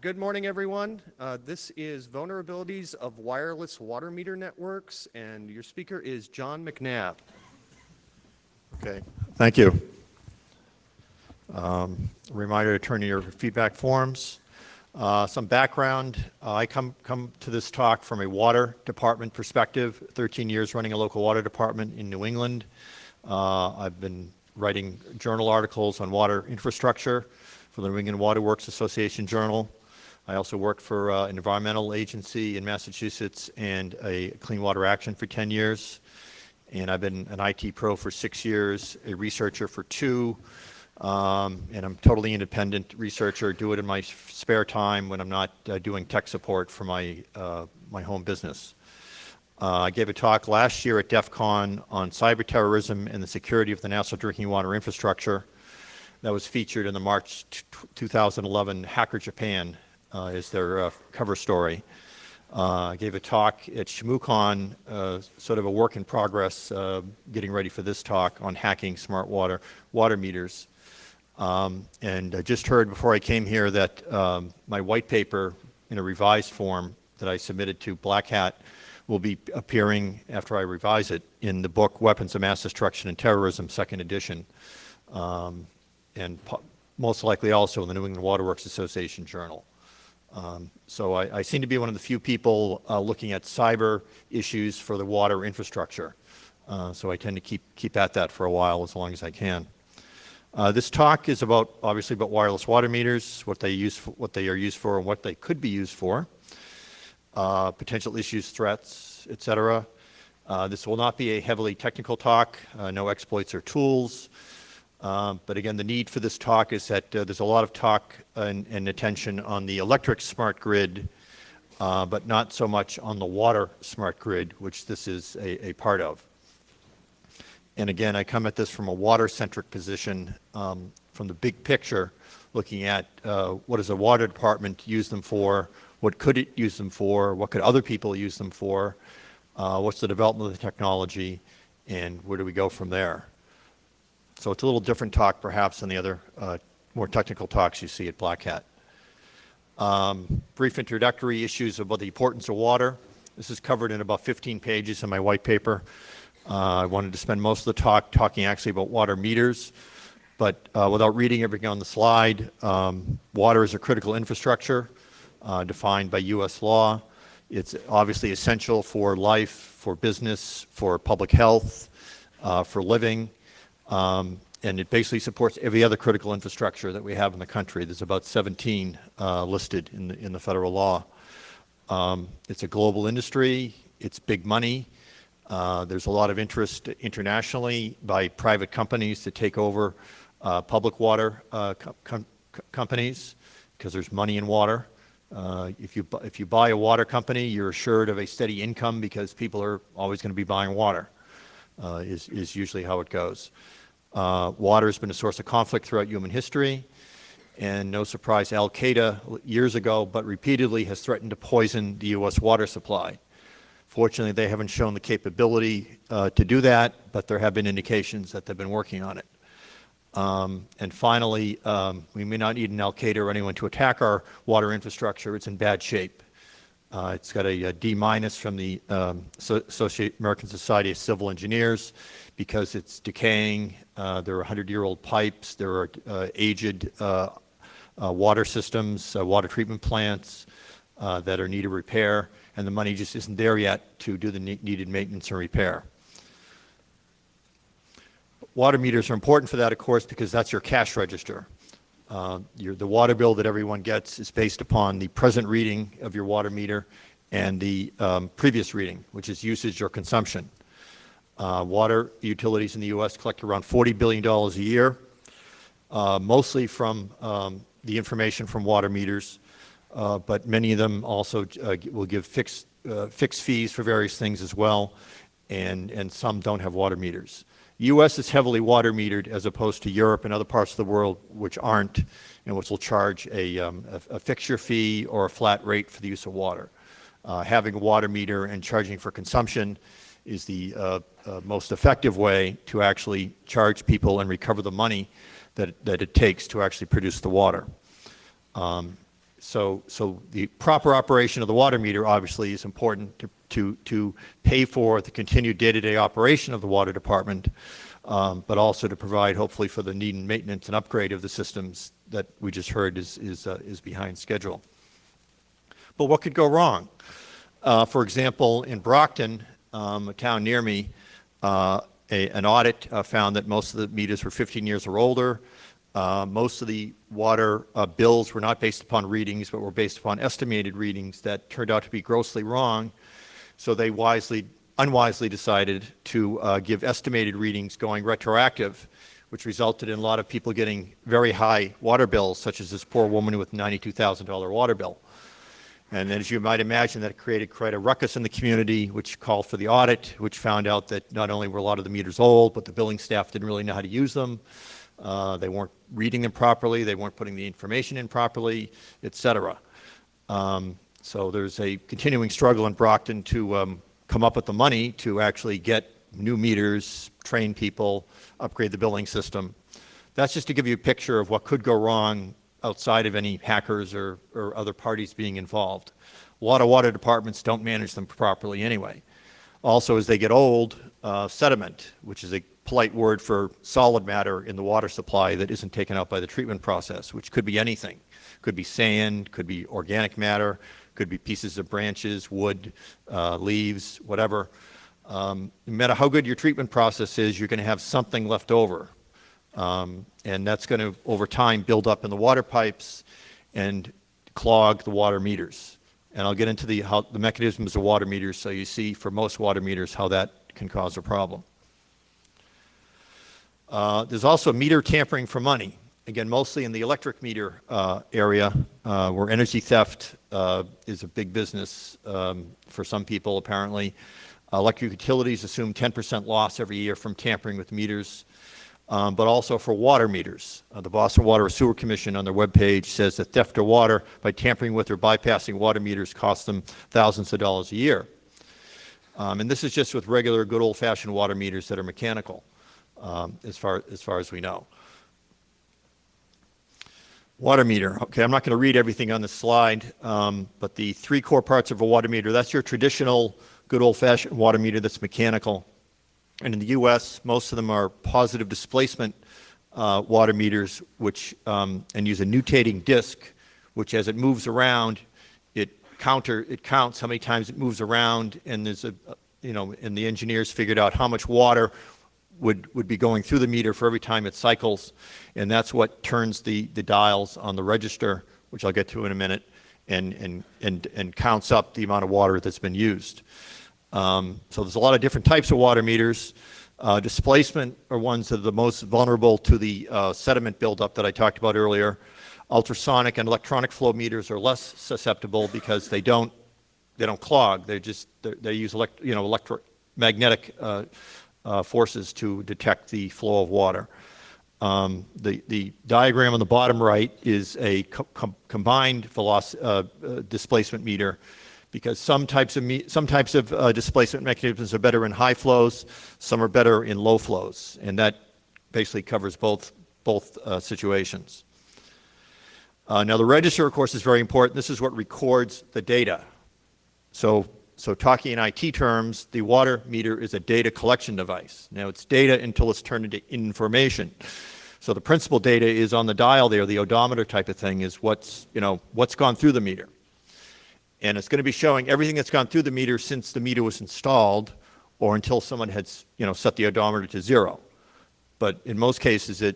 Good morning, everyone. This is Vulnerabilities of Wireless Water Meter Networks, and your speaker is John McNabb. Okay, thank you. Reminder to turn to your feedback forms. Some background. I come to this talk from a water department perspective, 13 years running a local water department in New England. I've been writing journal articles on water infrastructure for the New England Water Works Association Journal. I also worked for an environmental agency in Massachusetts and a Clean Water Action for 10 years. And I've been an IT pro for 6 years, a researcher for 2, and I'm totally independent researcher, do it in my spare time when I'm not doing tech support for my home business. I gave a talk last year at DEF CON on cyber terrorism and the security of the national drinking water infrastructure. That was featured in the March 2011 Hacker Japan is their cover story. I gave a talk at ShmooCon, sort of a work in progress, getting ready for this talk on hacking smart water meters. And I just heard before I came here that my white paper in a revised form that I submitted to Black Hat will be appearing after I revise it in the book Weapons of Mass Destruction and Terrorism, 2nd edition, and most likely also in the New England Water Works Association Journal. So I seem to be one of the few people looking at cyber issues for the water infrastructure. So I tend to keep at that for a while, as long as I can. This talk is obviously about wireless water meters, what they are used for, and what they could be used for, potential issues, threats, etc. This will not be a heavily technical talk, no exploits or tools. But again, the need for this talk is that there's a lot of talk and attention on the electric smart grid, but not so much on the water smart grid, which this is a part of. And again, I come at this from a water-centric position, from the big picture, looking at what does a water department use them for, what could it use them for, what could other people use them for, what's the development of the technology, and where do we go from there. So it's a little different talk, perhaps, than the other more technical talks you see at Black Hat. Brief introductory issues about the importance of water. This is covered in about 15 pages in my white paper. I wanted to spend most of the talk talking actually about water meters, but without reading everything on the slide, water is a critical infrastructure defined by U.S. law. It's obviously essential for life, for business, for public health, for living. And it basically supports every other critical infrastructure that we have in the country. There's about 17 listed in the federal law. It's a global industry. It's big money. There's a lot of interest internationally by private companies to take over public water companies because there's money in water. If you buy a water company, you're assured of a steady income because people are always going to be buying water, is usually how it goes. Water has been a source of conflict throughout human history, and no surprise, Al-Qaeda years ago, but repeatedly has threatened to poison the U.S. water supply. Fortunately, they haven't shown the capability to do that, but there have been indications that they've been working on it. And finally, we may not need an Al-Qaeda or anyone to attack our water infrastructure. It's in bad shape. It's got a D- from the American Society of Civil Engineers because it's decaying. There are 100-year-old pipes. There are aged water systems, water treatment plants that are needed repair, and the money just isn't there yet to do the needed maintenance and repair. Water meters are important for that, of course, because that's your cash register. The water bill that everyone gets is based upon the present reading of your water meter and the previous reading, which is usage or consumption. Water utilities in the U.S. collect around $40 billion a year, mostly from the information from water meters, but many of them also will give fixed fees for various things as well, and some don't have water meters. The U.S. is heavily water metered as opposed to Europe and other parts of the world which aren't, and which will charge a fixture fee or a flat rate for the use of water. Having a water meter and charging for consumption is the most effective way to actually charge people and recover the money that it takes to actually produce the water. so the proper operation of the water meter obviously is important to pay for the continued day-to-day operation of the water department, but also to provide hopefully for the need and maintenance and upgrade of the systems that we just heard is behind schedule. But what could go wrong? For example, in Brockton, a town near me, an audit found that most of the meters were 15 years or older. Most of the water bills were not based upon readings, but were based upon estimated readings that turned out to be grossly wrong. So they unwisely decided to give estimated readings going retroactive, which resulted in a lot of people getting very high water bills, such as this poor woman with a $92,000 water bill. And as you might imagine, that created quite a ruckus in the community, which called for the audit, which found out that not only were a lot of the meters old, but the billing staff didn't really know how to use them. They weren't reading them properly, they weren't putting the information in properly, et cetera. So there's a continuing struggle in Brockton to come up with the money to actually get new meters, train people, upgrade the billing system. That's just to give you a picture of what could go wrong outside of any hackers or other parties being involved. A lot of water departments don't manage them properly anyway. Also, as they get old, sediment, which is a polite word for solid matter in the water supply that isn't taken out by the treatment process, which could be anything. Could be sand, could be organic matter, could be pieces of branches, wood, leaves, whatever. No matter how good your treatment process is, you're going to have something left over. And that's going to, over time, build up in the water pipes and clog the water meters. And I'll get into the mechanisms of water meters so you see for most water meters how that can cause a problem. There's also meter tampering for money. Again, mostly in the electric meter area, where energy theft is a big business for some people, apparently. Electric utilities assume 10% loss every year from tampering with meters, but also for water meters. The Boston Water and Sewer Commission on their webpage says that theft of water by tampering with or bypassing water meters costs them thousands of dollars a year. And this is just with regular, good old-fashioned water meters that are mechanical, as far as we know. Water meter. Okay, I'm not going to read everything on the slide, but the three core parts of a water meter, that's your traditional good old-fashioned water meter that's mechanical. And in the U.S., most of them are positive displacement water meters, which and use a nutating disc, which as it moves around, it counts how many times it moves around, and there's and the engineers figured out how much water would be going through the meter for every time it cycles, and that's what turns the dials on the register, which I'll get to in a minute, and counts up the amount of water that's been used. So there's a lot of different types of water meters. Displacement are ones that are the most vulnerable to the sediment buildup that I talked about earlier. Ultrasonic and electronic flow meters are less susceptible because they don't clog. They use electromagnetic forces to detect the flow of water. The diagram on the bottom right is a combined displacement meter, because some types of displacement mechanisms are better in high flows, some are better in low flows, and that basically covers both situations. Now the register, of course, is very important. This is what records the data. So talking in IT terms, the water meter is a data collection device. Now it's data until it's turned into information. So the principal data is on the dial there, the odometer type of thing, is what's gone through the meter. And it's going to be showing everything that's gone through the meter since the meter was installed or until someone had set the odometer to 0. But in most cases, the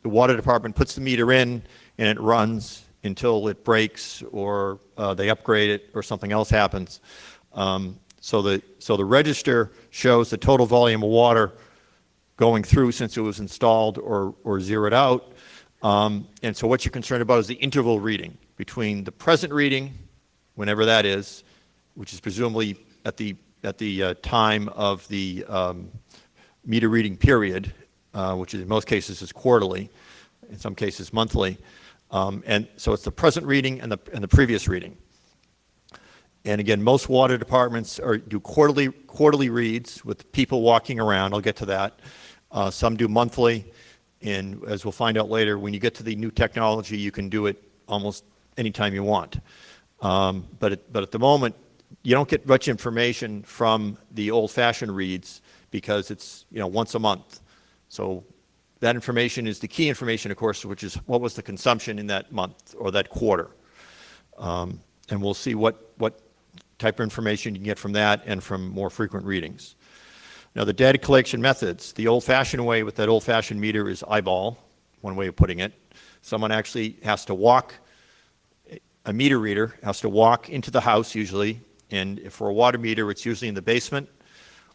water department puts the meter in and it runs until it breaks or they upgrade it or something else happens. So the register shows the total volume of water going through since it was installed or zeroed out. And so what you're concerned about is the interval reading between the present reading, whenever that is, which is presumably at the time of the meter reading period, which in most cases is quarterly, in some cases monthly. And so it's the present reading and the previous reading. And again, most water departments do quarterly reads with people walking around. I'll get to that. Some do monthly. And as we'll find out later, when you get to the new technology, you can do it almost anytime you want. But at the moment, you don't get much information from the old-fashioned reads because it's, once a month. So that information is the key information, of course, which is what was the consumption in that month or that quarter. And we'll see what type of information you can get from that and from more frequent readings. Now, the data collection methods, the old-fashioned way with that old-fashioned meter is eyeball, one way of putting it. Someone actually has to walk, a meter reader has to walk into the house usually, and if for a water meter, it's usually in the basement,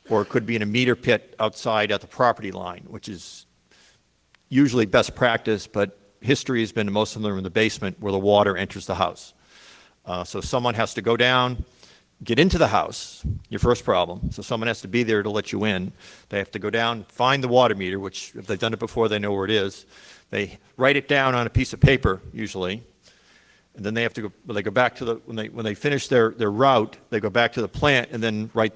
or it could be in a meter pit outside at the property line, which is usually best practice, but history has been most of them are in the basement where the water enters the house. So someone has to go down, get into the house, your first problem. So someone has to be there to let you in. They have to go down, find the water meter, which if they've done it before, they know where it is. They write it down on a piece of paper, usually. And then they have to go, they go back to the, when they finish their route, they go back to the plant and then write,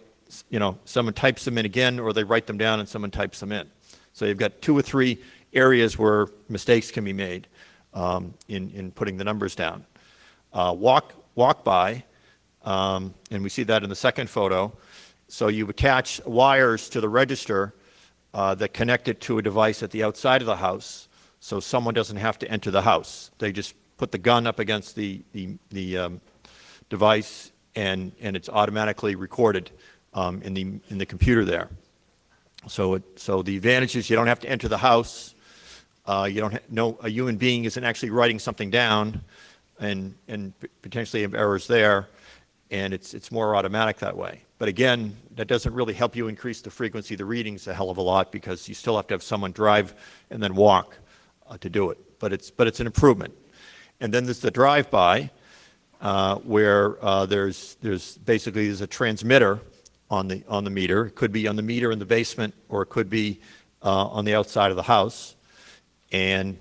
someone types them in again, or they write them down and someone types them in. So you've got 2 or 3 areas where mistakes can be made in putting the numbers down. Walk by, and we see that in the second photo. So you attach wires to the register that connect it to a device at the outside of the house, so someone doesn't have to enter the house. They just put the gun up against the device, and it's automatically recorded in the computer there. So the advantage is you don't have to enter the house. You don't know a human being isn't actually writing something down, and potentially have errors there, and it's more automatic that way. But again, that doesn't really help you increase the frequency of the readings a hell of a lot because you still have to have someone drive and then walk to do it. But it's an improvement. And then there's the drive-by where there's a transmitter on the meter. It could be on the meter in the basement, or it could be on the outside of the house. And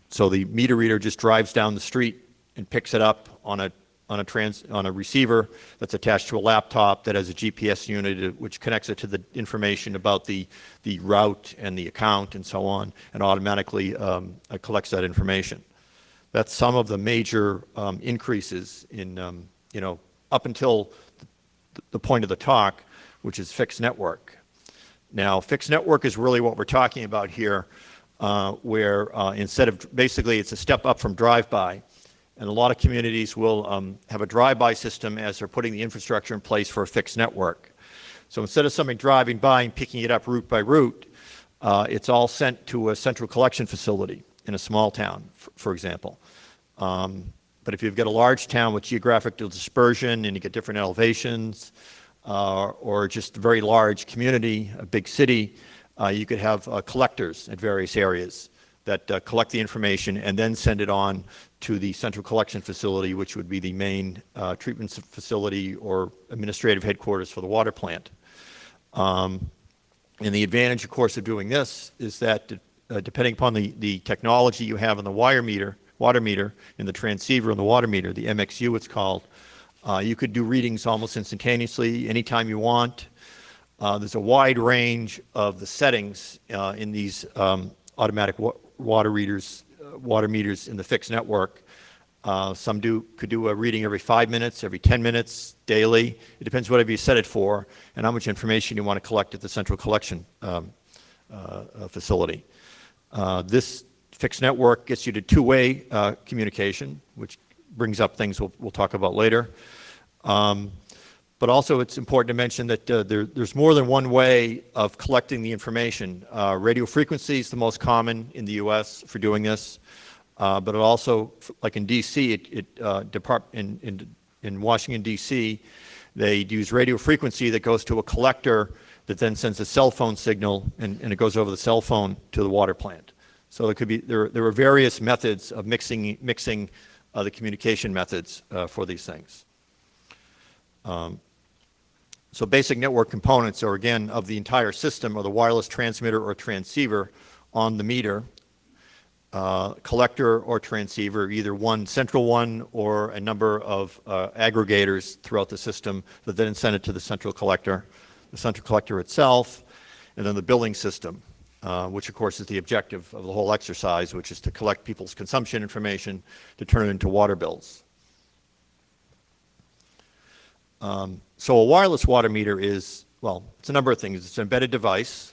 so the meter reader just drives down the street and picks it up on a receiver that's attached to a laptop that has a GPS unit which connects it to the information about the route and the account and so on, and automatically collects that information. That's some of the major increases in, up until the point of the talk, which is fixed network. Now, fixed network is really what we're talking about here, where instead of, basically it's a step up from drive-by. And a lot of communities will have a drive-by system as they're putting the infrastructure in place for a fixed network. So instead of somebody driving by and picking it up route by route, it's all sent to a central collection facility in a small town, for example. But if you've got a large town with geographical dispersion and you get different elevations, or just a very large community, a big city, you could have collectors at various areas that collect the information and then send it on to the central collection facility, which would be the main treatment facility or administrative headquarters for the water plant. And the advantage, of course, of doing this is that depending upon the technology you have in the water meter, in the transceiver and the water meter, the MXU it's called, you could do readings almost instantaneously, anytime you want. There's a wide range of the settings in these automatic water meters in the fixed network. Some could do a reading every 5 minutes, every 10 minutes, daily. It depends whatever you set it for and how much information you want to collect at the central collection facility. This fixed network gets you to two-way communication, which brings up things we'll talk about later. But also it's important to mention that there's more than one way of collecting the information. Radio frequency is the most common in the US for doing this, but it also, like in DC, in Washington, DC, they use radio frequency that goes to a collector that then sends a cell phone signal, and it goes over the cell phone to the water plant. So there are various methods of mixing the communication methods for these things. So basic network components are, again, of the entire system, or the wireless transmitter or transceiver on the meter, collector or transceiver, either one central one or a number of aggregators throughout the system that then send it to the central collector itself, and then the billing system. which of course is the objective of the whole exercise, which is to collect people's consumption information to turn it into water bills. So a wireless water meter is, well, it's a number of things. It's an embedded device.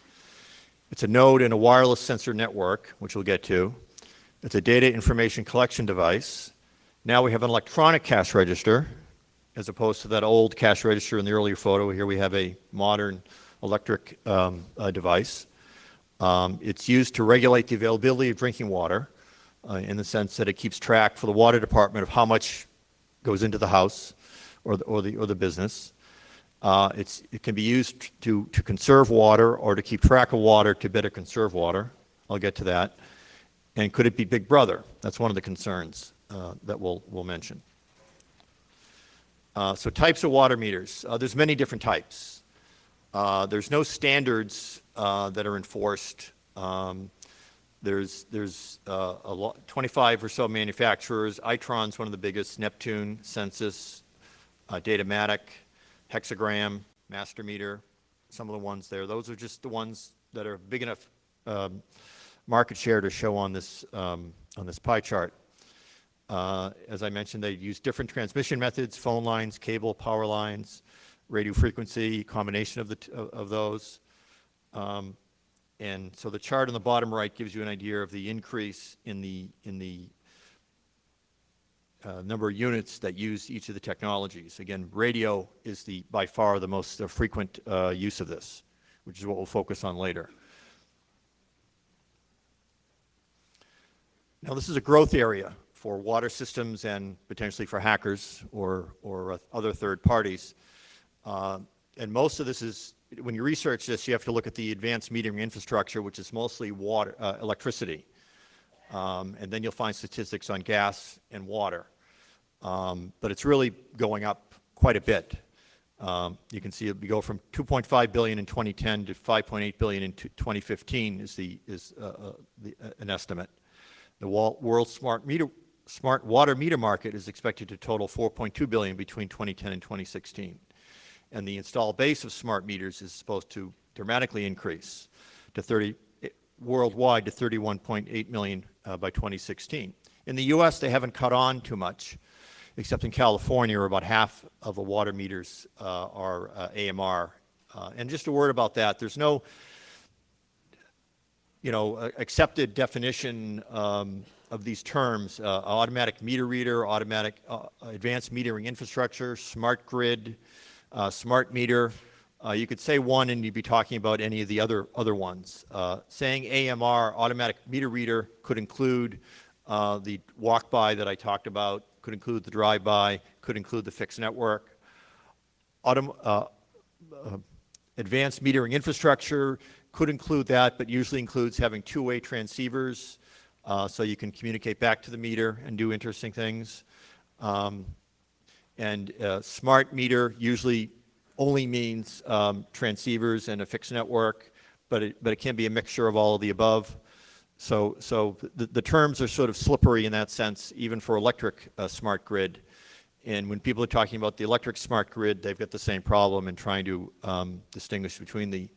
It's a node in a wireless sensor network, which we'll get to. It's a data information collection device. Now we have an electronic cash register, as opposed to that old cash register in the earlier photo. Here we have a modern electric device. It's used to regulate the availability of drinking water in the sense that it keeps track for the water department of how much goes into the house or the business. It can be used to conserve water or to keep track of water to better conserve water. I'll get to that. And could it be Big Brother? That's one of the concerns that we'll mention. So types of water meters. There's many different types. There's no standards that are enforced. There's 25 or so manufacturers. Itron's one of the biggest, Neptune, Census, Datamatic, Hexagram, Master Meter, some of the ones there. Those are just the ones that are big enough market share to show on this pie chart. As I mentioned, they use different transmission methods: phone lines, cable, power lines, radio frequency, combination of those. And so the chart on the bottom right gives you an idea of the increase in the number of units that use each of the technologies. Again, radio is by far the most frequent use of this, which is what we'll focus on later. Now, this is a growth area for water systems and potentially for hackers or other third parties. And most of this is, when you research this, you have to look at the advanced metering infrastructure, which is mostly water, electricity. And then you'll find statistics on gas and water. But it's really going up quite a bit. You can see we go from 2.5 billion in 2010 to 5.8 billion in 2015 is an estimate. The world's smart water meter market is expected to total 4.2 billion between 2010 and 2016. And the installed base of smart meters is supposed to dramatically increase to worldwide to 31.8 million by 2016. In the US, they haven't caught on too much, except in California, where about half of the water meters are AMR. And just a word about that, there's no accepted definition of these terms: automatic meter reader, automatic advanced metering infrastructure, smart grid, smart meter. You could say one and you'd be talking about any of the other ones. Saying AMR, automatic meter reader, could include the walk-by that I talked about, could include the drive-by, could include the fixed network. Advanced metering infrastructure could include that, but usually includes having two-way transceivers so you can communicate back to the meter and do interesting things. And smart meter usually only means transceivers and a fixed network, but it can be a mixture of all of the above. So the terms are sort of slippery in that sense, even for electric smart grid. And when people are talking about the electric smart grid, they've got the same problem in trying to distinguish between the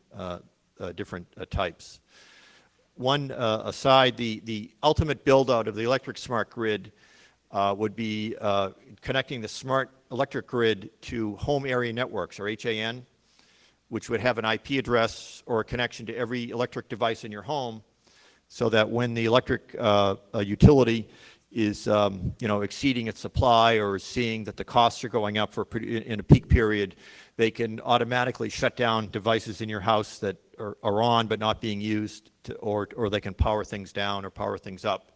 different types. One aside, the ultimate build-out of the electric smart grid would be connecting the smart electric grid to home area networks, or HAN, which would have an IP address or a connection to every electric device in your home, so that when the electric utility is exceeding its supply or seeing that the costs are going up in a peak period, they can automatically shut down devices in your house that are on but not being used, or they can power things down or power things up.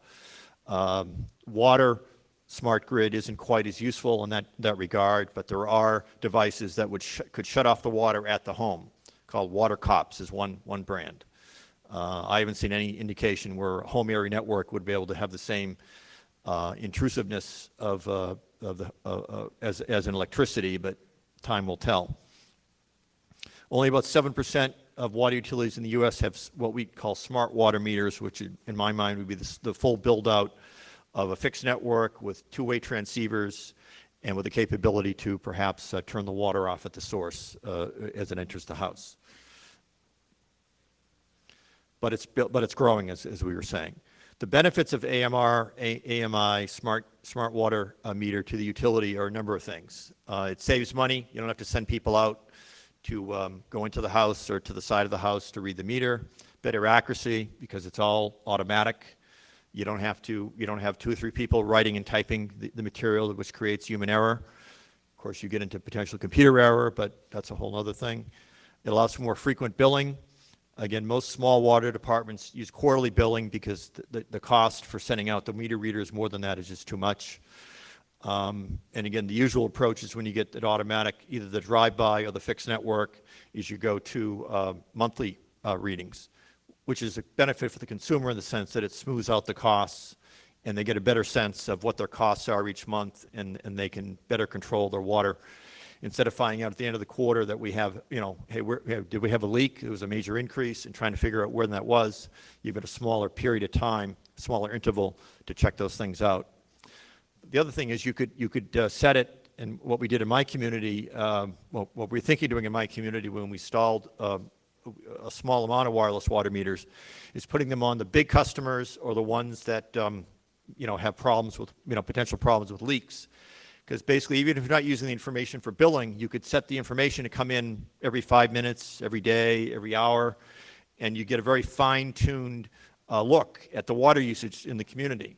Water smart grid isn't quite as useful in that regard, but there are devices that could shut off the water at the home, called water cops is one brand. I haven't seen any indication where a home area network would be able to have the same intrusiveness as an electricity, but time will tell. Only about 7% of water utilities in the U.S. have what we call smart water meters, which in my mind would be the full build-out of a fixed network with two-way transceivers and with the capability to perhaps turn the water off at the source as it enters the house. but it's growing, as we were saying. The benefits of AMI, smart water meter to the utility are a number of things. It saves money. You don't have to send people out to go into the house or to the side of the house to read the meter. Better accuracy because it's all automatic. You don't have 2 or 3 people writing and typing the material, which creates human error. Of course, you get into potential computer error, but that's a whole other thing. It allows for more frequent billing. Again, most small water departments use quarterly billing because the cost for sending out the meter readers more than that is just too much. And again, the usual approach is when you get an automatic, either the drive-by or the fixed network, is you go to monthly readings, which is a benefit for the consumer in the sense that it smooths out the costs and they get a better sense of what their costs are each month, and they can better control their water. Instead of finding out at the end of the quarter that we have, hey, did we have a leak? It was a major increase, and trying to figure out where that was. You've got a smaller period of time, smaller interval to check those things out. The other thing is you could set it, and what we did in my community, what we're thinking of doing in my community when we installed a small amount of wireless water meters, is putting them on the big customers or the ones that have problems with potential problems with leaks. Because basically, even if you're not using the information for billing, you could set the information to come in every 5 minutes, every day, every hour, and you get a very fine-tuned look at the water usage in the community.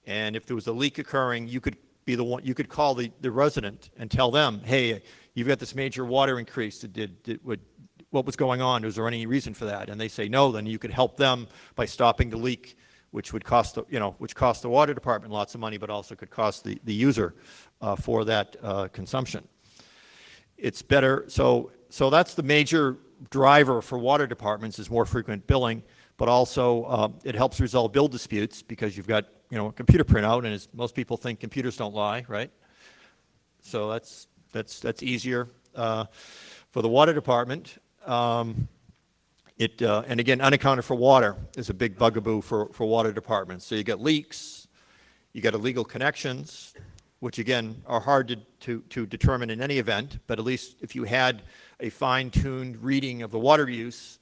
And if there was a leak occurring, you could be the one. You could call the resident and tell them, "Hey, you've got this major water increase. What was going on? Was there any reason for that?" And they say no. Then you could help them by stopping the leak, which would cost the water department lots of money, but also could cost the user for that consumption. It's better. So that's the major driver for water departments is more frequent billing, but also it helps resolve bill disputes because you've got a computer printout, and as most people think, computers don't lie, right? So that's easier for the water department. And again, unaccounted for water is a big bugaboo for water departments. So you get leaks, you get illegal connections, which again are hard to determine in any event, but at least if you had a fine-tuned reading of the water use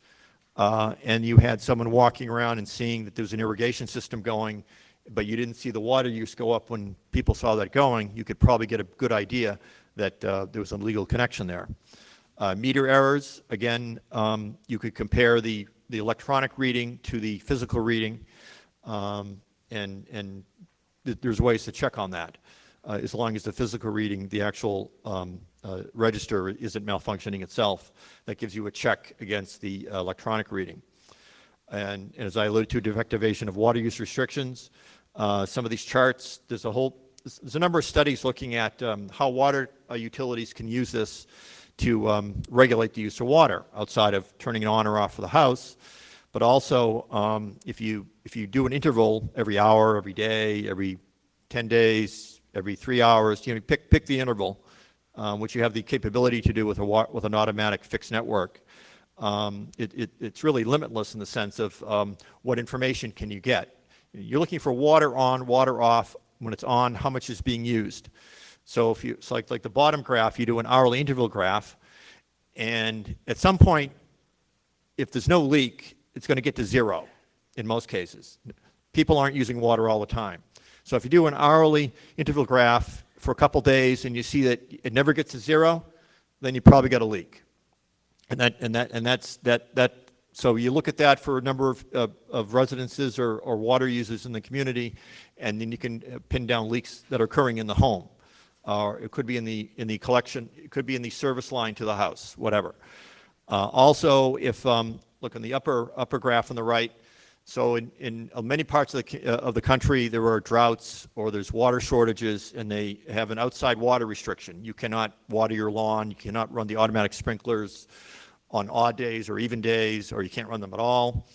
and you had someone walking around and seeing that there was an irrigation system going, but you didn't see the water use go up when people saw that going, you could probably get a good idea that there was an illegal connection there. Meter errors, again, you could compare the electronic reading to the physical reading, and there's ways to check on that. As long as the physical reading, the actual register isn't malfunctioning itself, that gives you a check against the electronic reading. And as I alluded to, defectivation of water use restrictions. Some of these charts, there's a number of studies looking at how water utilities can use this to regulate the use of water outside of turning it on or off for the house. But also, if you do an interval every hour, every day, every 10 days, every 3 hours, pick the interval, which you have the capability to do with an automatic fixed network. It's really limitless in the sense of what information can you get. You're looking for water on, water off. When it's on, how much is being used. So if it's like the bottom graph, you do an hourly interval graph, and at some point, if there's no leak, it's going to get to 0 in most cases. People aren't using water all the time. So if you do an hourly interval graph for a couple days and you see that it never gets to 0, then you probably got a leak. So you look at that for a number of residences or water users in the community, and then you can pin down leaks that are occurring in the home. It could be in the collection, it could be in the service line to the house, whatever. Also, if look in the upper graph on the right, so in many parts of the country there are droughts or there's water shortages, and they have an outside water restriction. You cannot water your lawn, you cannot run the automatic sprinklers on odd days or even days, or you can't run them at all.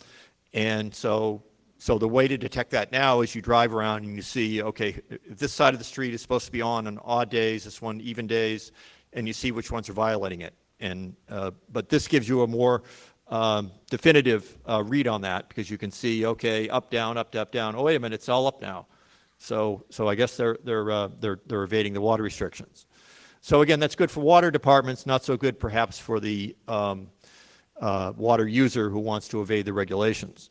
And so the way to detect that now is you drive around and you see, okay, if this side of the street is supposed to be on odd days, this one even days, and you see which ones are violating it. And but this gives you a more definitive read on that, because you can see, okay, up, down, up, up, down. Oh, wait a minute, it's all up now. So I guess they're evading the water restrictions. So again, that's good for water departments, not so good perhaps for the water user who wants to evade the regulations.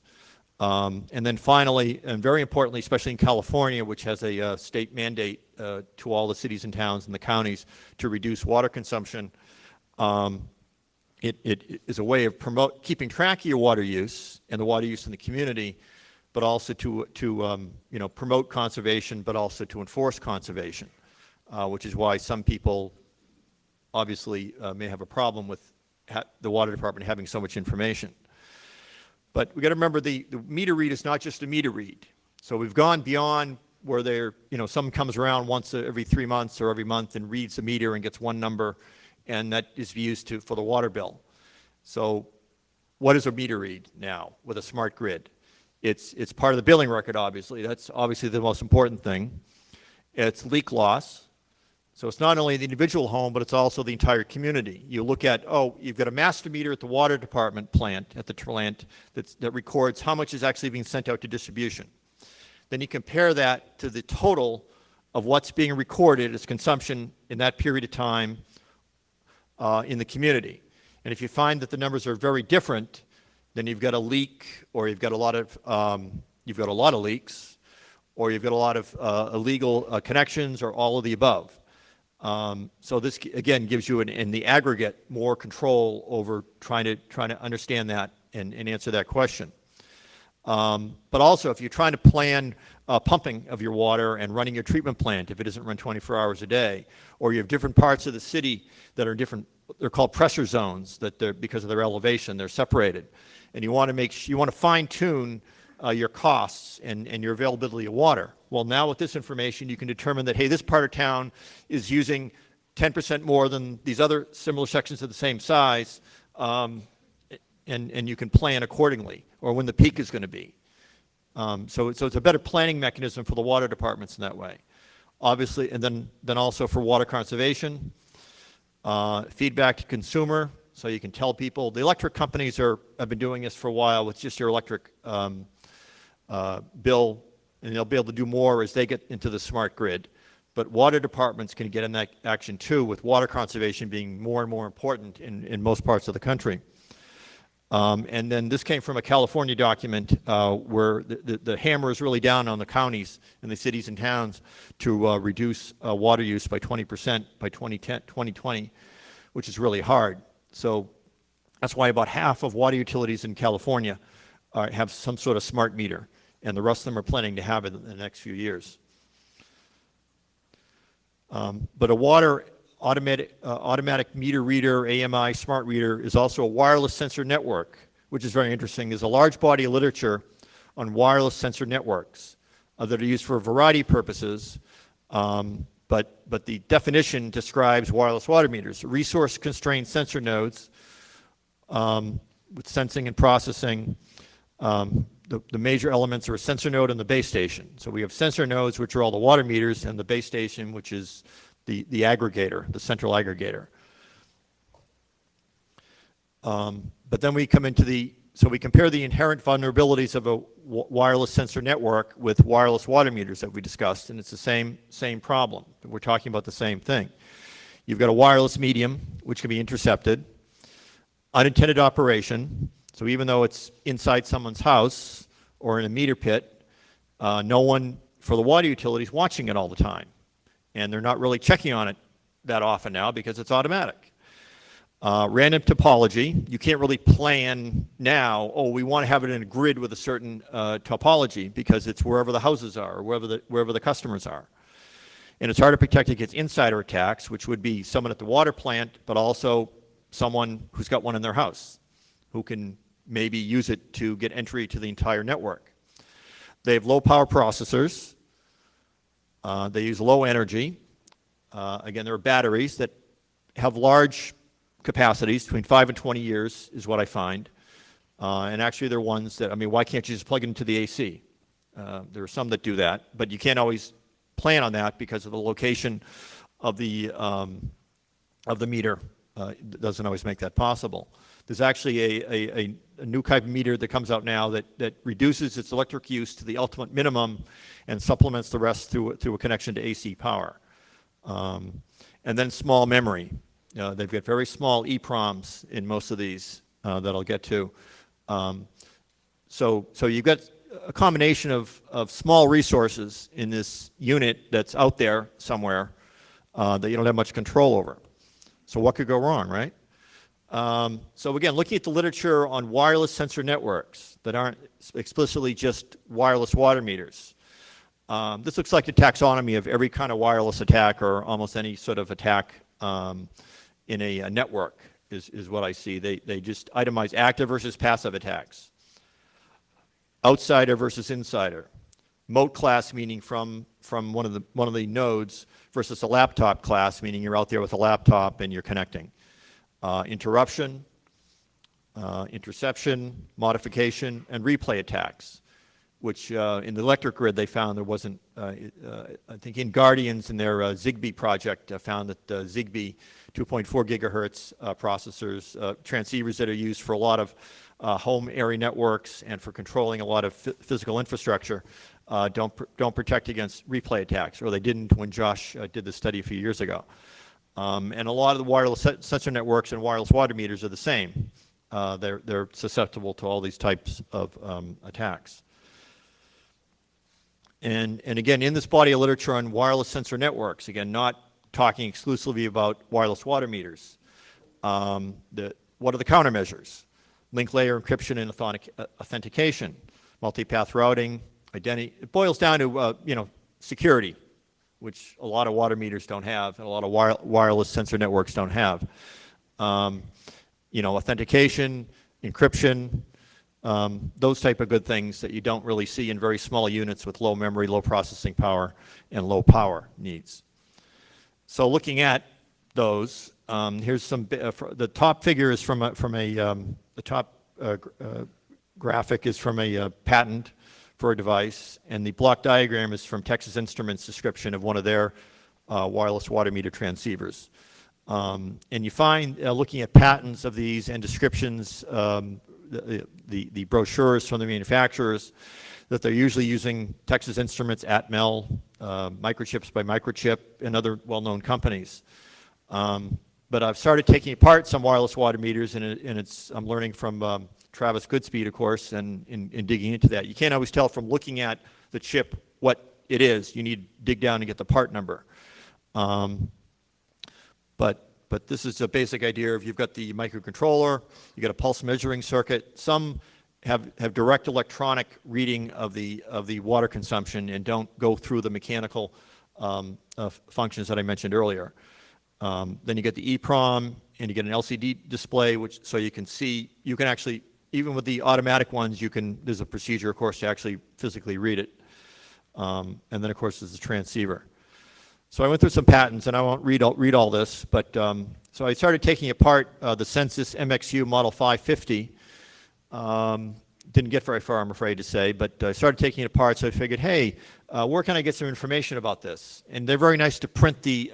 And then finally, and very importantly, especially in California, which has a state mandate to all the cities and towns and the counties to reduce water consumption, it is a way of keeping track of your water use and the water use in the community, but also to promote conservation, but also to enforce conservation, which is why some people obviously may have a problem with the water department having so much information. But we got to remember the meter read is not just a meter read. So we've gone beyond where someone comes around once every 3 months or every month and reads the meter and gets one number, and that is used for the water bill. So what is a meter read now with a smart grid? It's part of the billing record, obviously. That's obviously the most important thing. It's leak loss. So it's not only the individual home, but it's also the entire community. You look at, you've got a master meter at the water department plant, that records how much is actually being sent out to distribution. Then you compare that to the total of what's being recorded as consumption in that period of time in the community. And if you find that the numbers are very different, then you've got a leak, or you've got a lot of leaks, or you've got a lot of illegal connections, or all of the above. So this again gives you in the aggregate more control over trying to understand that and answer that question. But also, if you're trying to plan pumping of your water and running your treatment plant, if it isn't run 24 hours a day, or you have different parts of the city that are different, they're called pressure zones, because of their elevation, they're separated, and you want to fine tune your costs and your availability of water. Well, now with this information, you can determine that, hey, this part of town is using 10% more than these other similar sections of the same size, and you can plan accordingly, or when the peak is going to be. So it's a better planning mechanism for the water departments in that way. Obviously, and then also for water conservation, feedback to consumer, so you can tell people. The electric companies have been doing this for a while with just your electric bill, and they'll be able to do more as they get into the smart grid. But water departments can get in that action too, with water conservation being more and more important in most parts of the country. And then this came from a California document where the hammer is really down on the counties and the cities and towns to reduce water use by 20% by 2020, which is really hard. So that's why about half of water utilities in California have some sort of smart meter, and the rest of them are planning to have it in the next few years. But a water automatic meter reader, AMI smart reader, is also a wireless sensor network, which is very interesting. There's a large body of literature on wireless sensor networks that are used for a variety of purposes, but the definition describes wireless water meters: resource-constrained sensor nodes with sensing and processing. The major elements are a sensor node and the base station. So we have sensor nodes, which are all the water meters, and the base station, which is the aggregator, the central aggregator. But then we come into so we compare the inherent vulnerabilities of a wireless sensor network with wireless water meters that we discussed, and it's the same problem. We're talking about the same thing. You've got a wireless medium, which can be intercepted, unintended operation. So even though it's inside someone's house or in a meter pit, no one for the water utility is watching it all the time. And they're not really checking on it that often now because it's automatic. Random topology, you can't really plan now, we want to have it in a grid with a certain topology because it's wherever the houses are or wherever the customers are. And it's hard to protect against insider attacks, which would be someone at the water plant, but also someone who's got one in their house who can maybe use it to get entry to the entire network. They have low power processors. They use low energy. Again, there are batteries that have large capacities, between 5 and 20 years is what I find. And actually they're ones that, why can't you just plug it into the AC? There are some that do that, but you can't always plan on that because of the location of the meter. It doesn't always make that possible. There's actually a new type of meter that comes out now that reduces its electric use to the ultimate minimum and supplements the rest through a connection to AC power. And then small memory. They've got very small EEPROMs in most of these that I'll get to. So you've got a combination of small resources in this unit that's out there somewhere that you don't have much control over. So what could go wrong, right? So again, looking at the literature on wireless sensor networks that aren't explicitly just wireless water meters. This looks like a taxonomy of every kind of wireless attack or almost any sort of attack in a network is what I see. They just itemize active versus passive attacks. Outsider versus insider. Moat class meaning from one of the nodes versus a laptop class, meaning you're out there with a laptop and you're connecting. Interruption, interception, modification, and replay attacks, which in the electric grid they found there wasn't, I think in Guardians in their Zigbee project found that Zigbee 2.4 gigahertz processors, transceivers that are used for a lot of home area networks and for controlling a lot of physical infrastructure don't protect against replay attacks, or they didn't when Josh did the study a few years ago. And a lot of the wireless sensor networks and wireless water meters are the same. They're susceptible to all these types of attacks. And again, in this body of literature on wireless sensor networks, again, not talking exclusively about wireless water meters, what are the countermeasures? Link layer encryption and authentication, multipath routing, identity. It boils down to security, which a lot of water meters don't have, and a lot of wireless sensor networks don't have. Authentication, encryption, those type of good things that you don't really see in very small units with low memory, low processing power, and low power needs. So looking at those, here's some. The top figure is from the top graphic is from a patent for a device, and the block diagram is from Texas Instruments' description of one of their wireless water meter transceivers. And you find, looking at patents of these and descriptions, the brochures from the manufacturers, that they're usually using Texas Instruments, Atmel, Microchips by Microchip, and other well-known companies. But I've started taking apart some wireless water meters, and I'm learning from Travis Goodspeed, of course, and in digging into that. You can't always tell from looking at the chip what it is. You need to dig down and get the part number. But this is a basic idea of you've got the microcontroller, you got a pulse measuring circuit. Some have direct electronic reading of the water consumption and don't go through the mechanical functions that I mentioned earlier. Then you get the EEPROM, and you get an LCD display, so you can see, you can actually, even with the automatic ones, there's a procedure, of course, to actually physically read it. And then, of course, there's the transceiver. So I went through some patents, and I won't read all this, but so I started taking apart the Census MXU Model 550. Didn't get very far, I'm afraid to say, but I started taking it apart, so I figured, hey, where can I get some information about this? And they're very nice to print the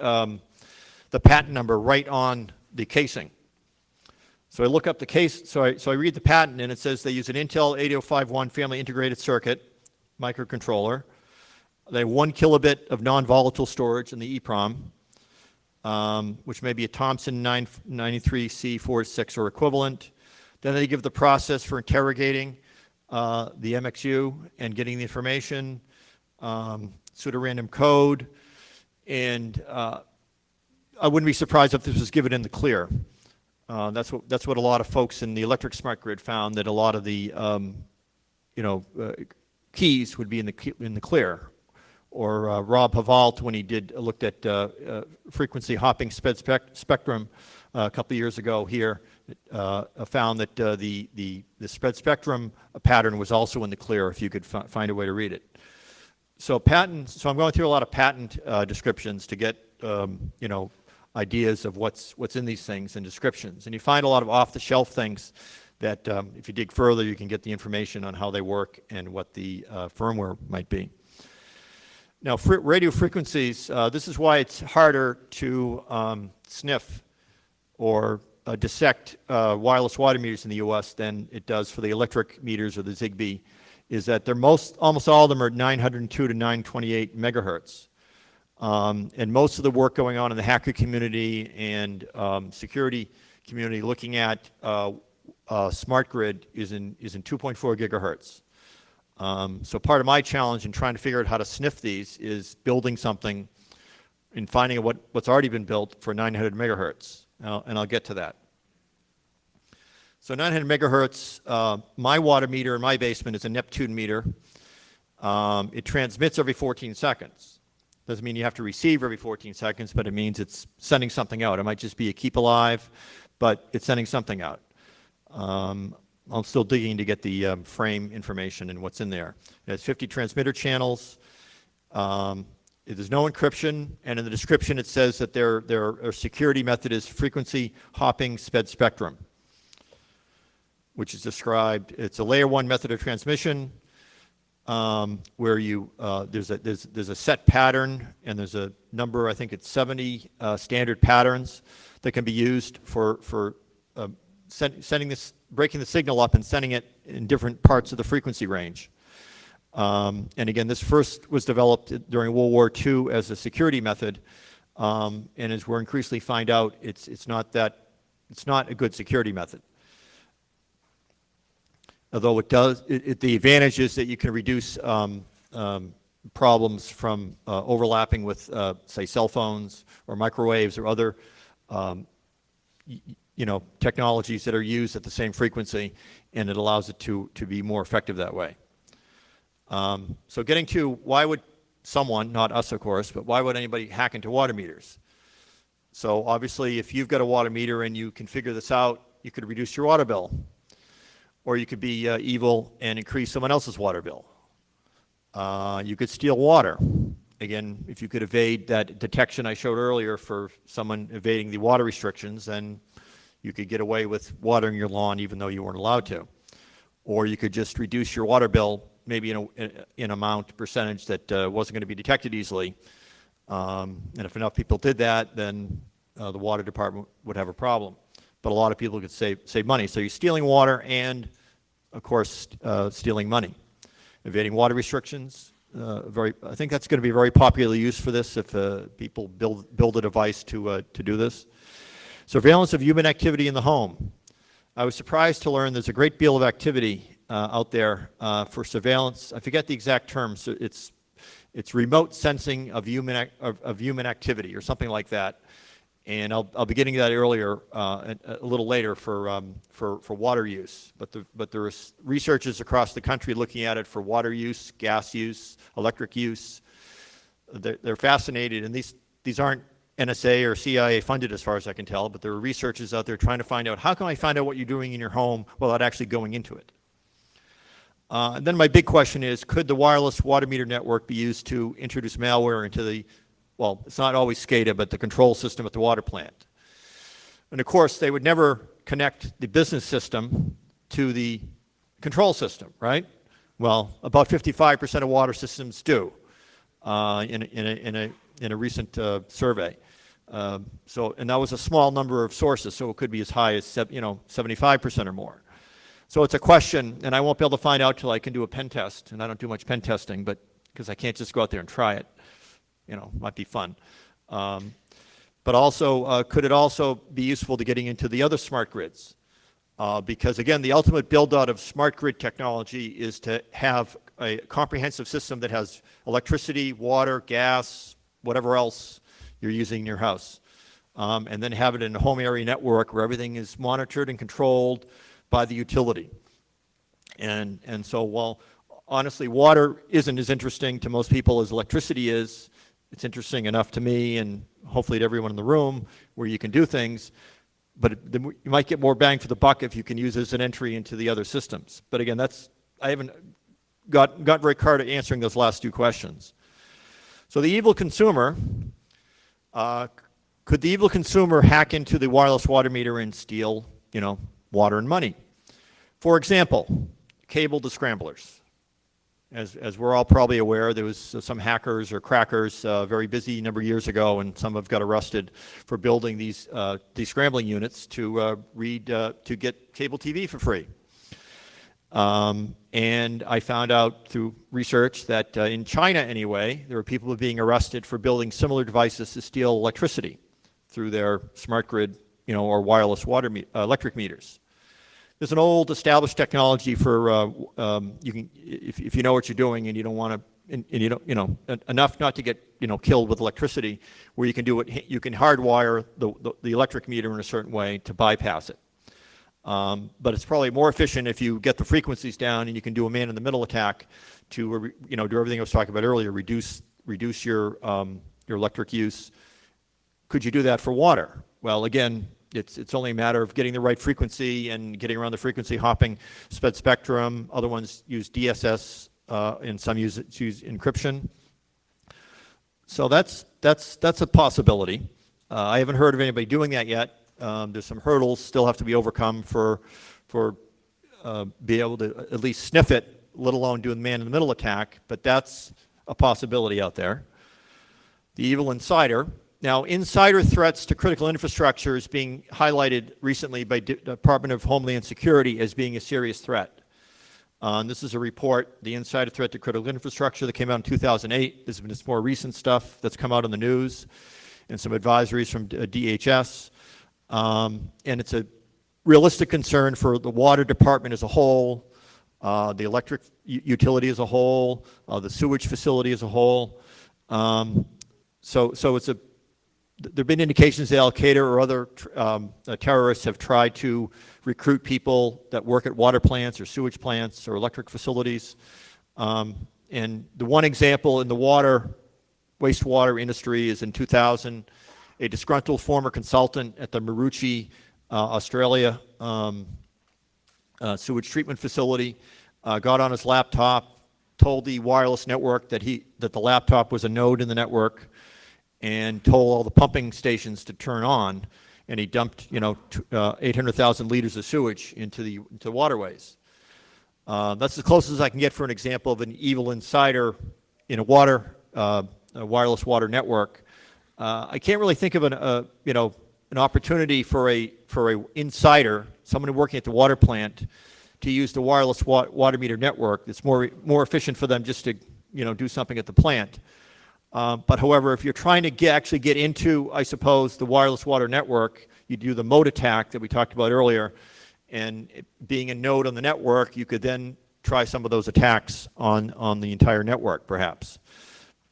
patent number right on the casing. So I look up the case, so I read the patent, and it says they use an Intel 8051 family integrated circuit microcontroller. They have 1 kilobit of non-volatile storage in the EEPROM, which may be a Thomson 993C46 or equivalent. Then they give the process for interrogating the MXU and getting the information, pseudorandom code, and I wouldn't be surprised if this was given in the clear. That's what a lot of folks in the electric smart grid found, that a lot of the keys would be in the clear. Or Rob Havalt, when he looked at frequency hopping spectrum a couple of years ago here, found that the spread spectrum pattern was also in the clear if you could find a way to read it. So patents. So I'm going through a lot of patent descriptions to get ideas of what's in these things and descriptions. And you find a lot of off-the-shelf things that if you dig further, you can get the information on how they work and what the firmware might be. Now, radio frequencies, this is why it's harder to sniff or dissect wireless water meters in the U.S. than it does for the electric meters or the Zigbee, is that almost all of them are 902 to 928 megahertz. And most of the work going on in the hacker community and security community looking at smart grid is in 2.4 gigahertz. So part of my challenge in trying to figure out how to sniff these is building something and finding out what's already been built for 900 megahertz, and I'll get to that. So 900 megahertz, my water meter in my basement is a Neptune meter. It transmits every 14 seconds. Doesn't mean you have to receive every 14 seconds, but it means it's sending something out. It might just be a keep alive, but it's sending something out. I'm still digging to get the frame information and what's in there. It has 50 transmitter channels. There's no encryption, and in the description it says that their security method is frequency hopping sped spectrum, which is described. It's a layer 1 method of transmission where there's a set pattern, and there's a number, I think it's 70 standard patterns that can be used for breaking the signal up and sending it in different parts of the frequency range. And again, this first was developed during World War II as a security method, and as we're increasingly find out, it's not a good security method. Although the advantage is that you can reduce problems from overlapping with, say, cell phones or microwaves or other, technologies that are used at the same frequency, and it allows it to be more effective that way. So getting to why would someone, not us of course, but why would anybody hack into water meters? So obviously if you've got a water meter and you can figure this out, you could reduce your water bill. Or you could be evil and increase someone else's water bill. You could steal water. Again, if you could evade that detection I showed earlier for someone evading the water restrictions, then you could get away with watering your lawn even though you weren't allowed to. Or you could just reduce your water bill maybe in amount, percentage that wasn't going to be detected easily. And if enough people did that, then the water department would have a problem. But a lot of people could save money. So you're stealing water and, of course, stealing money. Evading water restrictions. I think that's going to be very popularly used for this if people build a device to do this. Surveillance of human activity in the home. I was surprised to learn there's a great deal of activity out there for surveillance. I forget the exact term. So it's remote sensing of human activity or something like that. And I'll be getting to that earlier, a little later for water use. But there are researchers across the country looking at it for water use, gas use, electric use. They're fascinated, and these aren't NSA or CIA funded as far as I can tell, but there are researchers out there trying to find out, how can I find out what you're doing in your home without actually going into it? And then my big question is, could the wireless water meter network be used to introduce malware into the, well, it's not always SCADA, but the control system at the water plant? And of course, they would never connect the business system to the control system, right? Well, about 55% of water systems do in a recent survey. And that was a small number of sources, so it could be as high as 75% or more. So it's a question, and I won't be able to find out till I can do a pen test, and I don't do much pen testing, but because I can't just go out there and try it. Might be fun. But also, could it also be useful to getting into the other smart grids? Because again, the ultimate build-out of smart grid technology is to have a comprehensive system that has electricity, water, gas, whatever else you're using in your house. And then have it in a home area network where everything is monitored and controlled by the utility. And so while honestly water isn't as interesting to most people as electricity is, it's interesting enough to me and hopefully to everyone in the room where you can do things, but you might get more bang for the buck if you can use it as an entry into the other systems. But again, I haven't got very clear to answering those last two questions. So the evil consumer, could the evil consumer hack into the wireless water meter and steal, water and money? For example, cable descramblers. As we're all probably aware, there was some hackers or crackers very busy a number of years ago, and some have got arrested for building these descrambling units to get cable TV for free. And I found out through research that in China anyway, there were people being arrested for building similar devices to steal electricity through their smart grid, or wireless electric meters. there's an old established technology for you can if you know what you're doing and you don't want to and you don't enough not to get killed with electricity, where you can do it, you can hardwire the electric meter in a certain way to bypass it. But it's probably more efficient if you get the frequencies down and you can do a man-in-the-middle attack to do everything I was talking about earlier, reduce your electric use. Could you do that for water? Well, again, it's only a matter of getting the right frequency and getting around the frequency hopping spectrum. Other ones use DSS, and some use encryption. So that's a possibility. I haven't heard of anybody doing that yet. There's some hurdles still have to be overcome for be able to at least sniff it, let alone do a man-in-the-middle attack. But that's a possibility out there. The evil insider. Now, insider threats to critical infrastructure is being highlighted recently by Department of Homeland Security as being a serious threat. This is a report, the insider threat to critical infrastructure, that came out in 2008. This has been more recent stuff that's come out in the news, and some advisories from DHS. And it's a realistic concern for the water department as a whole, the electric utility as a whole, the sewage facility as a whole. So it's there have been indications that Al-Qaeda or other terrorists have tried to recruit people that work at water plants or sewage plants or electric facilities. And the one example in the wastewater industry is in 2000, a disgruntled former consultant at the Maroochy, Australia sewage treatment facility got on his laptop, told the wireless network that the laptop was a node in the network, and told all the pumping stations to turn on, and he dumped 800,000 liters of sewage into the waterways. That's as close as I can get for an example of an evil insider in a wireless water network. I can't really think of an opportunity for a insider, someone working at the water plant, to use the wireless water meter network. It's more efficient for them just to do something at the plant. But however, if you're trying to actually get into, I suppose, the wireless water network, you do the mode attack that we talked about earlier, and being a node on the network, you could then try some of those attacks on the entire network, perhaps.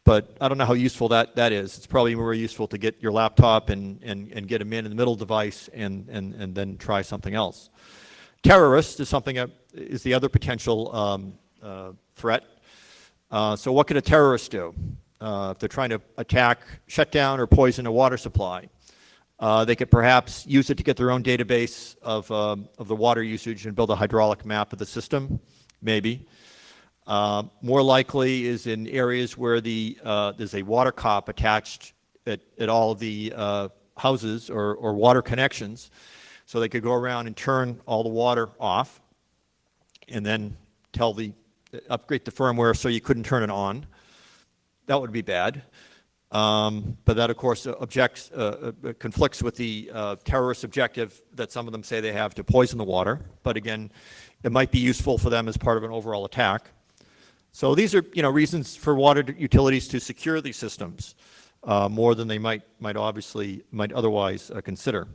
But I don't know how useful that is. It's probably more useful to get your laptop and get a man-in-the-middle device and then try something else. Terrorist is the other potential threat. So what could a terrorist do? If they're trying to attack, shut down, or poison a water supply, they could perhaps use it to get their own database of the water usage and build a hydraulic map of the system, maybe. More likely is in areas where there's a water cop attached at all of the houses or water connections, so they could go around and turn all the water off, and then upgrade the firmware so you couldn't turn it on. That would be bad. But that, of course, conflicts with the terrorist objective that some of them say they have to poison the water. But again, it might be useful for them as part of an overall attack. So these are, reasons for water utilities to secure these systems more than they might otherwise consider.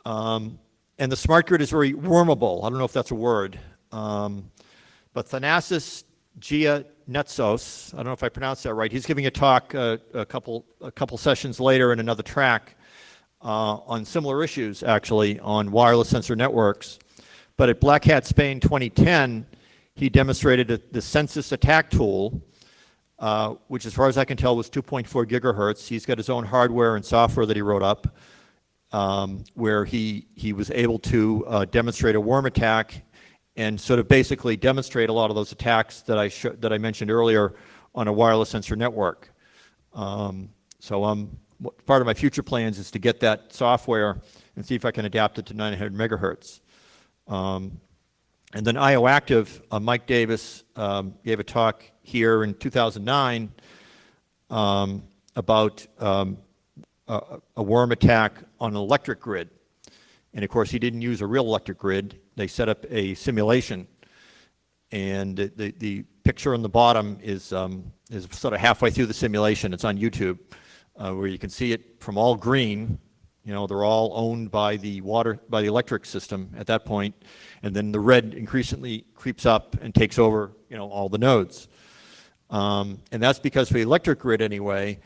And the smart grid is very wormable. I don't know if that's a word. But Thanasis Giannetsos, I don't know if I pronounced that right. He's giving a talk a couple sessions later in another track on similar issues, actually, on wireless sensor networks. But at Black Hat Spain 2010, he demonstrated the Census attack tool, which, as far as I can tell, was 2.4 gigahertz. He's got his own hardware and software that he wrote up, where he was able to demonstrate a worm attack and sort of basically demonstrate a lot of those attacks that I mentioned earlier on a wireless sensor network. So part of my future plans is to get that software and see if I can adapt it to 900 megahertz. And then IOActive, Mike Davis gave a talk here in 2009 about a worm attack on an electric grid. And of course, he didn't use a real electric grid. They set up a simulation. And the picture on the bottom is sort of halfway through the simulation. It's on YouTube, where you can see it from all green, You know, they're all owned by the electric system at that point, and then the red increasingly creeps up and takes over, you know, all the nodes. And that's because for the electric grid anyway,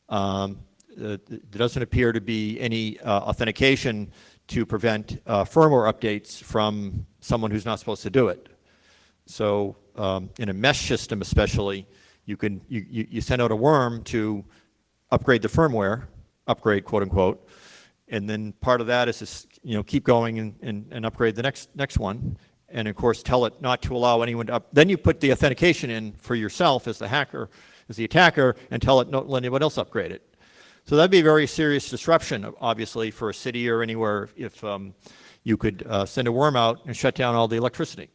there doesn't appear to be any authentication to prevent firmware updates from someone who's not supposed to do it. So in a mesh system especially, you send out a worm to upgrade the firmware, upgrade quote unquote, and then part of that is to, you know, keep going and upgrade the next one, and of course tell it not to allow anyone to then you put the authentication in for yourself as the hacker, as the attacker, and tell it not to let anyone else upgrade it. So that'd be a very serious disruption, obviously, for a city or anywhere if you could send a worm out and shut down all the electricity.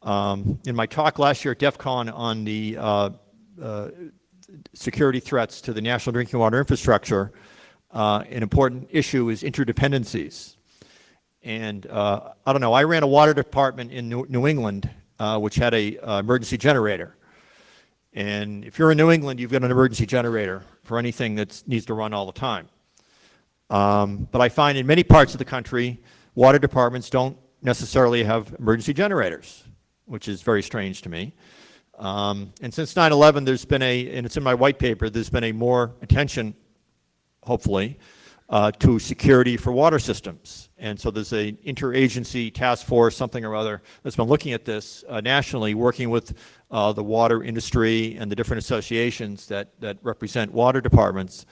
In my talk last year at DEF CON on the security threats to the national drinking water infrastructure, an important issue is interdependencies. And I don't know, I ran a water department in New England, which had a emergency generator. And if you're in New England, you've got an emergency generator for anything that needs to run all the time. But I find in many parts of the country, water departments don't necessarily have emergency generators, which is very strange to me. And since 9/11, there's been and it's in my white paper, there's been a more attention, hopefully, to security for water systems. And so there's an interagency task force, something or other, that's been looking at this nationally, working with the water industry and the different associations that represent water departments.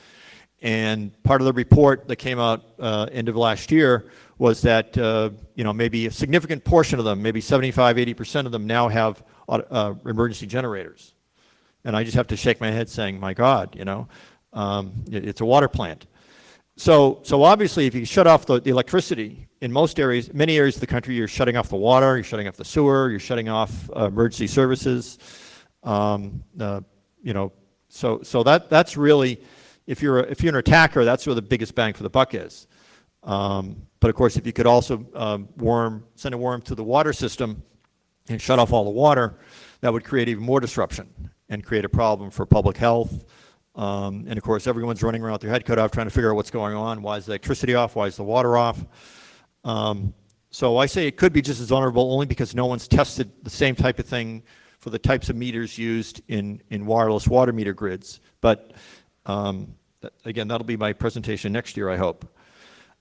And part of the report that came out end of last year was that you know, maybe a significant portion of them, maybe 75, 80% of them now have emergency generators. And I just have to shake my head saying, my God, you know, it's a water plant. So obviously, if you shut off the electricity, in most areas, many areas of the country, you're shutting off the water, you're shutting off the sewer, you're shutting off emergency services. You know, so that's really, if you're an attacker, that's where the biggest bang for the buck is. But of course, if you could also send a worm to the water system and shut off all the water, that would create even more disruption and create a problem for public health. And of course, everyone's running around with their head cut off trying to figure out what's going on. Why is the electricity off? Why is the water off? So I say it could be just as vulnerable only because no one's tested the same type of thing for the types of meters used in wireless water meter grids. But again, that'll be my presentation next year, I hope.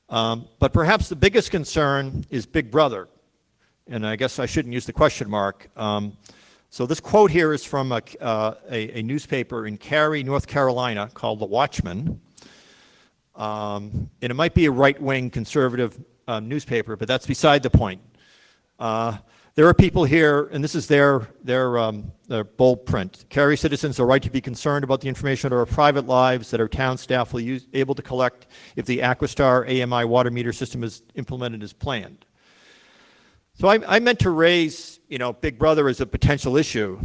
But perhaps the biggest concern is Big Brother. And I guess I shouldn't use the question mark. So this quote here is from a newspaper in Cary, North Carolina called The Watchman. And it might be a right-wing conservative newspaper, but that's beside the point. There are people here, and this is their bold print. Cary citizens have a right to be concerned about the information of our private lives that our town staff will able to collect if the Aquastar AMI water meter system is implemented as planned. So I meant to raise, you know, Big Brother as a potential issue,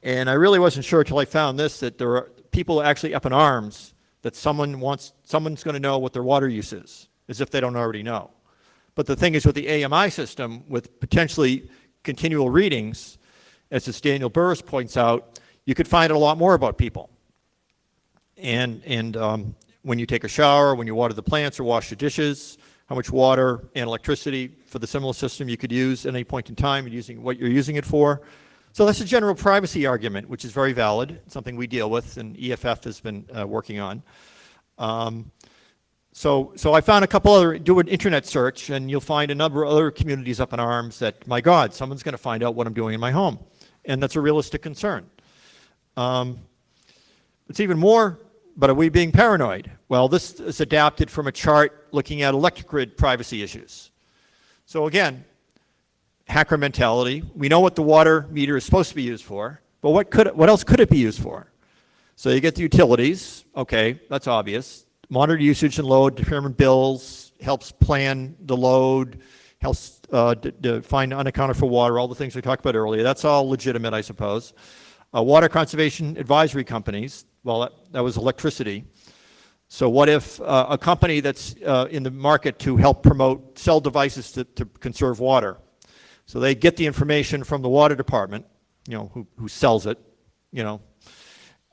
and I really wasn't sure until I found this, that there are people actually up in arms that someone's going to know what their water use is, as if they don't already know. But the thing is, with the AMI system, with potentially continual readings, as this Daniel Burris points out, you could find out a lot more about people. And when you take a shower, when you water the plants or wash your dishes, how much water and electricity for the similar system you could use at any point in time, using what you're using it for. So that's a general privacy argument, which is very valid, something we deal with and EFF has been working on. So I found a couple other, do an internet search, and you'll find a number of other communities up in arms that, my God, someone's going to find out what I'm doing in my home. And that's a realistic concern. It's even more, but are we being paranoid? Well, this is adapted from a chart looking at electric grid privacy issues. So again, hacker mentality. We know what the water meter is supposed to be used for, but what else could it be used for? So you get the utilities. Okay, that's obvious. Monitor usage and load, determine bills, helps plan the load, helps find unaccounted for water, all the things we talked about earlier. That's all legitimate, I suppose. Water conservation advisory companies, well, that was electricity. So what if a company that's in the market to help sell devices to conserve water? So they get the information from the water department, you know, who sells it, you know,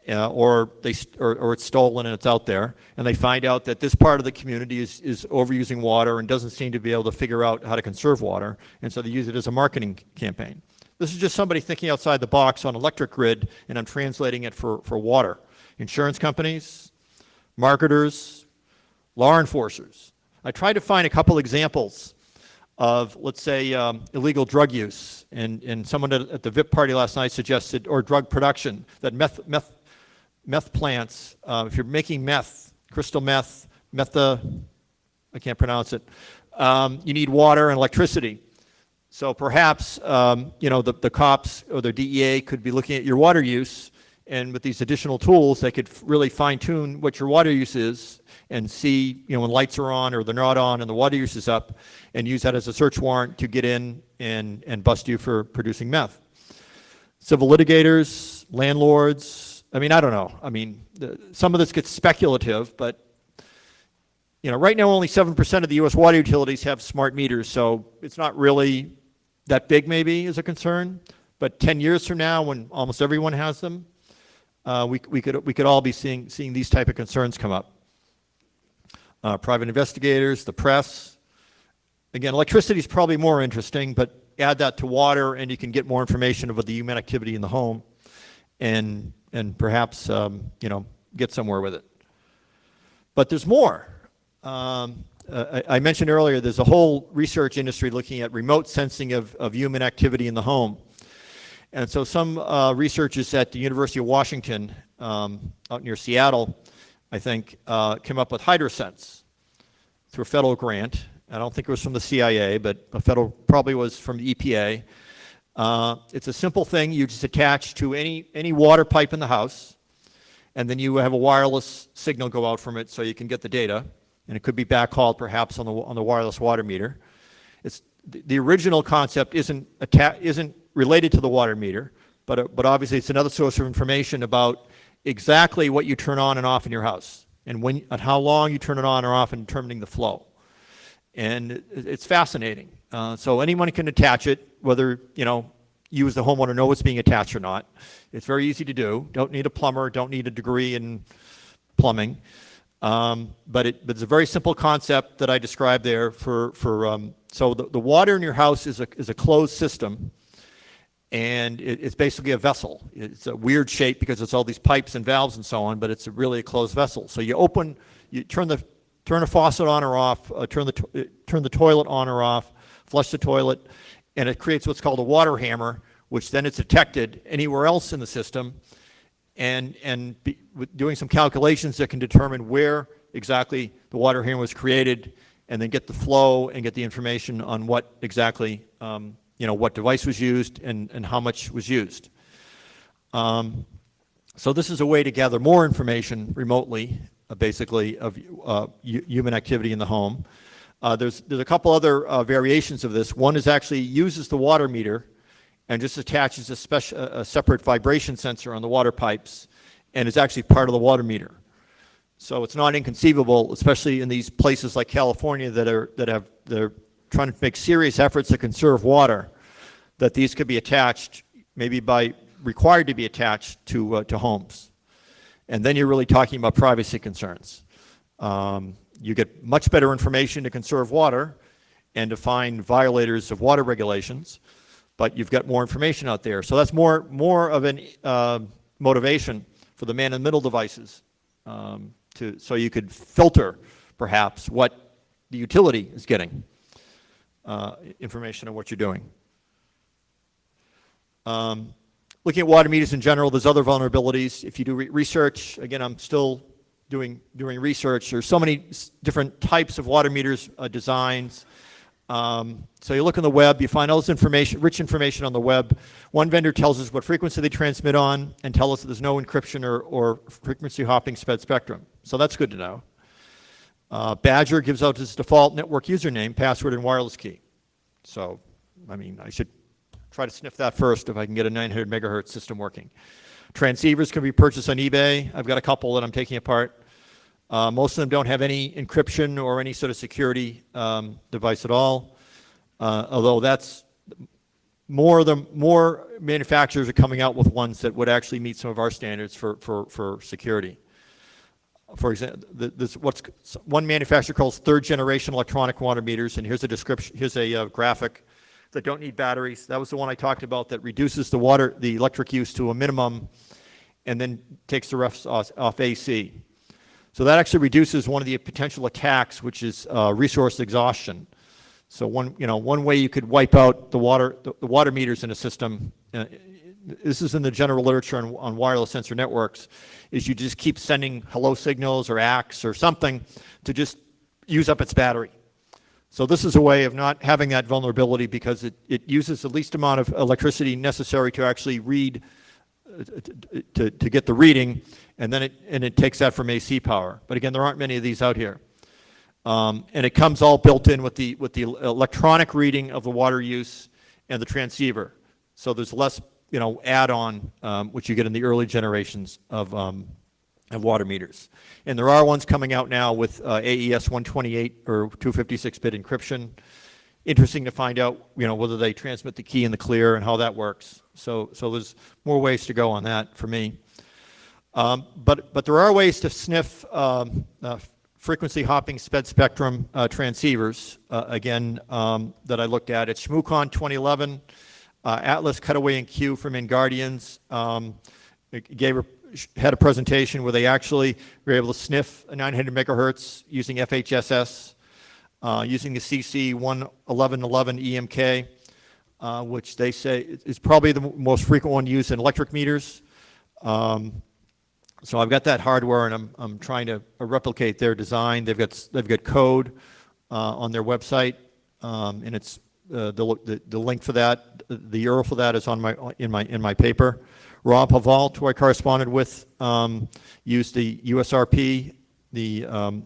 or it's stolen and it's out there, and they find out that this part of the community is overusing water and doesn't seem to be able to figure out how to conserve water, and so they use it as a marketing campaign. This is just somebody thinking outside the box on electric grid, and I'm translating it for water. Insurance companies, marketers, law enforcers. I tried to find a couple examples of, let's say, illegal drug use, and someone at the VIP party last night suggested, or drug production, that meth plants, if you're making meth, crystal meth, I can't pronounce it, you need water and electricity. So perhaps, the cops or the DEA could be looking at your water use, and with these additional tools, they could really fine-tune what your water use is and see, when lights are on or they're not on and the water use is up, and use that as a search warrant to get in and bust you for producing meth. Civil litigators, landlords, I don't know. Some of this gets speculative, but right now only 7% of the U.S. water utilities have smart meters, so it's not really that big maybe as a concern. But 10 years from now, when almost everyone has them, we could all be seeing these type of concerns come up. Private investigators, the press. Again, electricity is probably more interesting, but add that to water and you can get more information about the human activity in the home and perhaps, get somewhere with it. But there's more. I mentioned earlier, there's a whole research industry looking at remote sensing of human activity in the home. And so some researchers at the University of Washington, out near Seattle, I think, came up with HydroSense through a federal grant. I don't think it was from the CIA, but probably was from the EPA. It's a simple thing. You just attach to any water pipe in the house, and then you have a wireless signal go out from it so you can get the data, and it could be backhauled perhaps on the wireless water meter. The original concept isn't related to the water meter, but obviously it's another source of information about exactly what you turn on and off in your house, and how long you turn it on or off in determining the flow. And it's fascinating. So anyone can attach it, whether you as the homeowner know it's being attached or not. It's very easy to do. Don't need a plumber. Don't need a degree in plumbing. But it's a very simple concept that I described there. So the water in your house is a closed system, and it's basically a vessel. It's a weird shape because it's all these pipes and valves and so on, but it's really a closed vessel. So you turn the faucet on or off, turn the toilet on or off, flush the toilet, and it creates what's called a water hammer, which then is detected anywhere else in the system, and doing some calculations that can determine where exactly the water hammer was created, and then get the flow and get the information on what exactly, what device was used and how much was used. So this is a way to gather more information remotely, basically, of human activity in the home. There's a couple other variations of this. One is actually uses the water meter and just attaches a separate vibration sensor on the water pipes, and is actually part of the water meter. So it's not inconceivable, especially in these places like California they're trying to make serious efforts to conserve water, that these could be attached, maybe required to be attached to homes. And then you're really talking about privacy concerns. You get much better information to conserve water and to find violators of water regulations, but you've got more information out there. So that's more of an motivation for the man-in-the-middle devices, so you could filter, perhaps, what the utility is getting, information on what you're doing. Looking at water meters in general, there's other vulnerabilities. If you do research, again, I'm still doing research. There's so many different types of water meters designs. So you look on the web, you find all this information, rich information on the web. One vendor tells us what frequency they transmit on and tell us that there's no encryption or frequency hopping spectrum. So that's good to know. Badger gives out its default network username, password, and wireless key. So, I should try to sniff that first if I can get a 900 megahertz system working. Transceivers can be purchased on eBay. I've got a couple that I'm taking apart. Most of them don't have any encryption or any sort of security device at all, although that's more manufacturers are coming out with ones that would actually meet some of our standards for security. For example, one manufacturer calls third generation electronic water meters, and here's a description, here's a graphic that don't need batteries. That was the one I talked about that reduces the electric use to a minimum and then takes the refs off AC. So that actually reduces one of the potential attacks, which is resource exhaustion. So one way you could wipe out the water meters in a system, this is in the general literature on wireless sensor networks, is you just keep sending hello signals or ACKs or something to just use up its battery. So this is a way of not having that vulnerability because it uses the least amount of electricity necessary to actually read, to get the reading, and then it takes that from AC power. But again, there aren't many of these out here. And it comes all built in with the electronic reading of the water use and the transceiver. So there's less, add-on, which you get in the early generations of water meters. And there are ones coming out now with AES 128 or 256-bit encryption. Interesting to find out, whether they transmit the key in the clear and how that works. So there's more ways to go on that for me. But there are ways to sniff frequency hopping sped spectrum transceivers, again, that I looked at. It's ShmooCon 2011, Atlas Cutaway and Q from InGuardians had a presentation where they actually were able to sniff 900 megahertz using FHSS, using the CC 11111 EMK, which they say is probably the most frequent one used in electric meters. So I've got that hardware, and I'm trying to replicate their design. They've got code on their website, and it's the link for that, the URL for that is in my paper. Rob Havalt, who I corresponded with, used the USRP, the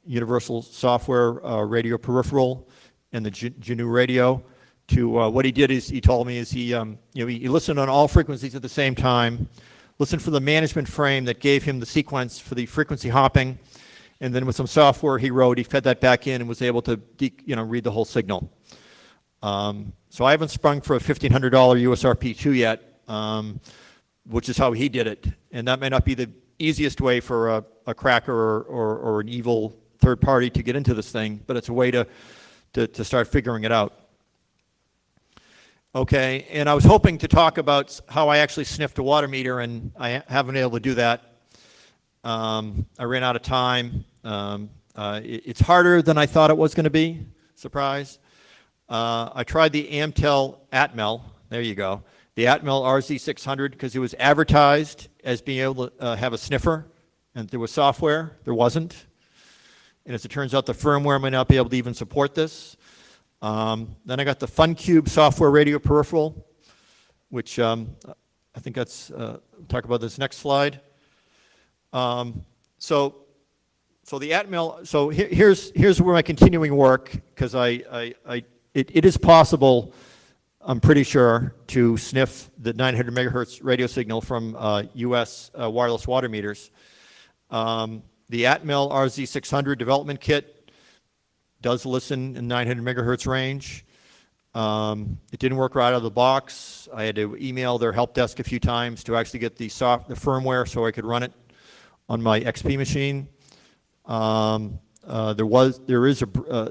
Universal Software Radio Peripheral, and the GNU radio. What he did is he told me is he listened on all frequencies at the same time, listened for the management frame that gave him the sequence for the frequency hopping, and then with some software he wrote, he fed that back in and was able to read the whole signal. So I haven't sprung for a $1,500 USRP2 yet. Which is how he did it. And that may not be the easiest way for a cracker or an evil third party to get into this thing, but it's a way to start figuring it out. Okay, and I was hoping to talk about how I actually sniffed a water meter, and I haven't been able to do that. I ran out of time. It's harder than I thought it was going to be. Surprise. I tried the Atmel. There you go. The Atmel RZ600, because it was advertised as being able to have a sniffer, and there was software. There wasn't. And as it turns out, the firmware may not be able to even support this. Then I got the FunCube software radio peripheral, which I think that's, talk about this next slide. So the Atmel, so here's where my continuing work, because it is possible, I'm pretty sure, to sniff the 900 megahertz radio signal from US wireless water meters. The Atmel RZ600 development kit does listen in 900 megahertz range. It didn't work right out of the box. I had to email their help desk a few times to actually get the firmware so I could run it on my XP machine.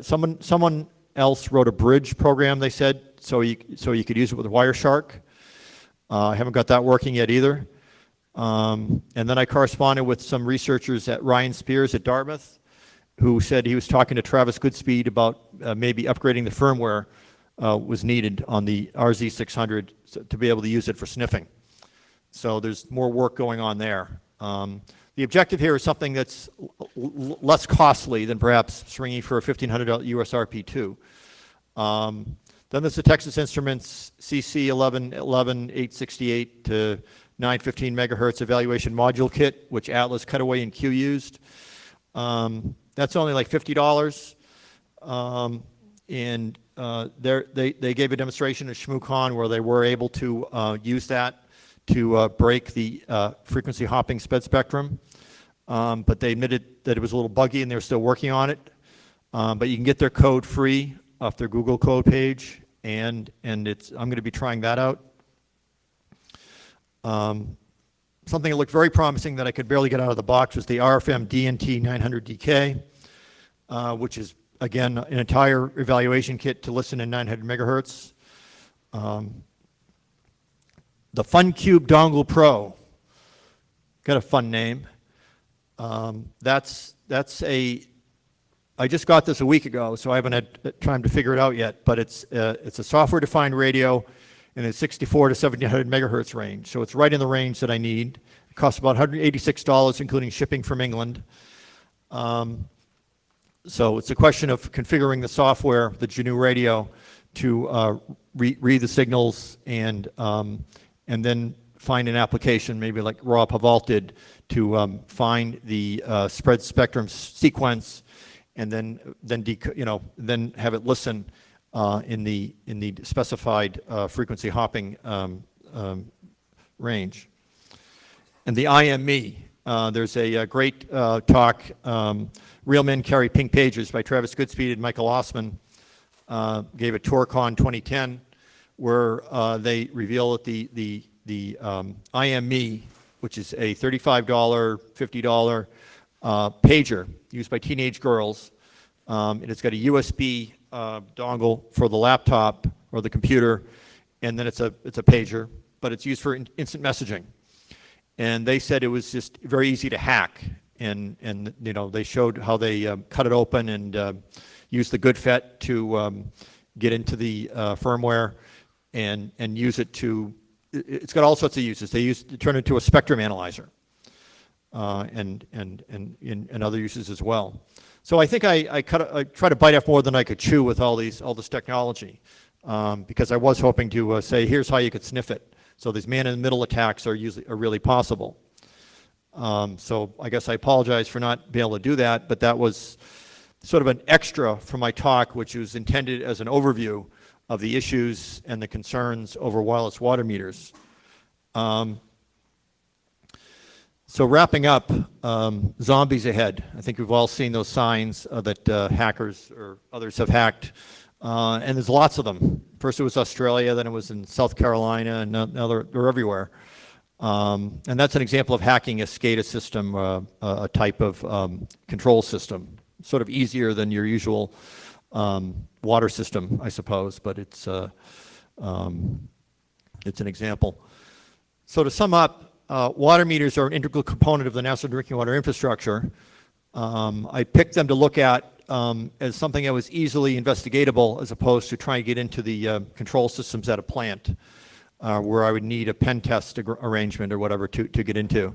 Someone else wrote a bridge program, they said, so you could use it with Wireshark. I haven't got that working yet either. And then I corresponded with some researchers at Ryan Spears at Dartmouth, who said he was talking to Travis Goodspeed about maybe upgrading the firmware was needed on the RZ600 to be able to use it for sniffing. So there's more work going on there. The objective here is something that's less costly than perhaps swinging for a $1,500 USRP2. Then there's the Texas Instruments CC 1111 868 to 915 megahertz evaluation module kit, which Atlas Cutaway and Q used. That's only like $50. And they gave a demonstration at ShmooCon where they were able to use that to break the frequency hopping sped spectrum. But they admitted that it was a little buggy and they're still working on it. But you can get their code free off their Google code page. and I'm going to be trying that out. Something that looked very promising that I could barely get out of the box was the RFM DNT 900DK, which is, again, an entire evaluation kit to listen in 900 megahertz. The FunCube Dongle Pro, got a fun name. I just got this a week ago, so I haven't had time to figure it out yet, but it's a software-defined radio in a 64 to 1700 megahertz range, so it's right in the range that I need. It costs about $186, including shipping from England. So it's a question of configuring the software, the GNU radio, to read the signals and then find an application, maybe like Raw Paval did, to find the spread spectrum sequence, and then have it listen in the specified frequency hopping range. And the IME, there's a great talk, Real Men Carry Pink Pages by Travis Goodspeed and Michael Ossman, gave a TourCon 2010, where they reveal that the IME, which is a $35, $50 pager used by teenage girls, and it's got a USB dongle for the laptop or the computer, and then it's a pager, but it's used for instant messaging. And they said it was just very easy to hack, and they showed how they cut it open and used the GoodFet to get into the firmware and use it to. It's got all sorts of uses. They turn it into a spectrum analyzer, and other uses as well. So I think I try to bite off more than I could chew with all this technology, because I was hoping to say, here's how you could sniff it. So these man-in-the-middle attacks are really possible. So I guess I apologize for not being able to do that, but that was sort of an extra from my talk, which was intended as an overview of the issues and the concerns over wireless water meters. So wrapping up, zombies ahead. I think we've all seen those signs that hackers or others have hacked, and there's lots of them. First it was Australia, then it was in South Carolina, and now they're everywhere. And that's an example of hacking a SCADA system, a type of control system. Sort of easier than your usual water system, I suppose, but it's an example. So to sum up, water meters are an integral component of the national drinking water infrastructure. I picked them to look at as something that was easily investigatable, as opposed to trying to get into the control systems at a plant, where I would need a pen test arrangement or whatever to get into.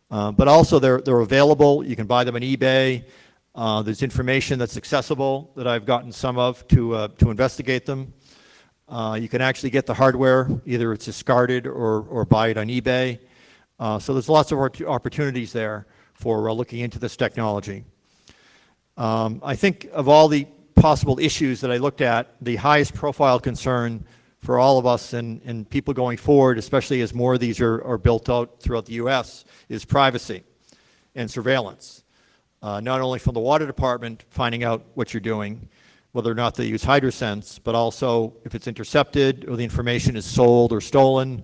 But also they're available. You can buy them on eBay. There's information that's accessible that I've gotten some of to investigate them. You can actually get the hardware, either it's discarded or buy it on eBay. So there's lots of opportunities there for looking into this technology. I think of all the possible issues that I looked at, the highest profile concern for all of us and people going forward, especially as more of these are built out throughout the U.S., is privacy and surveillance. Not only from the water department finding out what you're doing, whether or not they use HydroSense, but also if it's intercepted or the information is sold or stolen,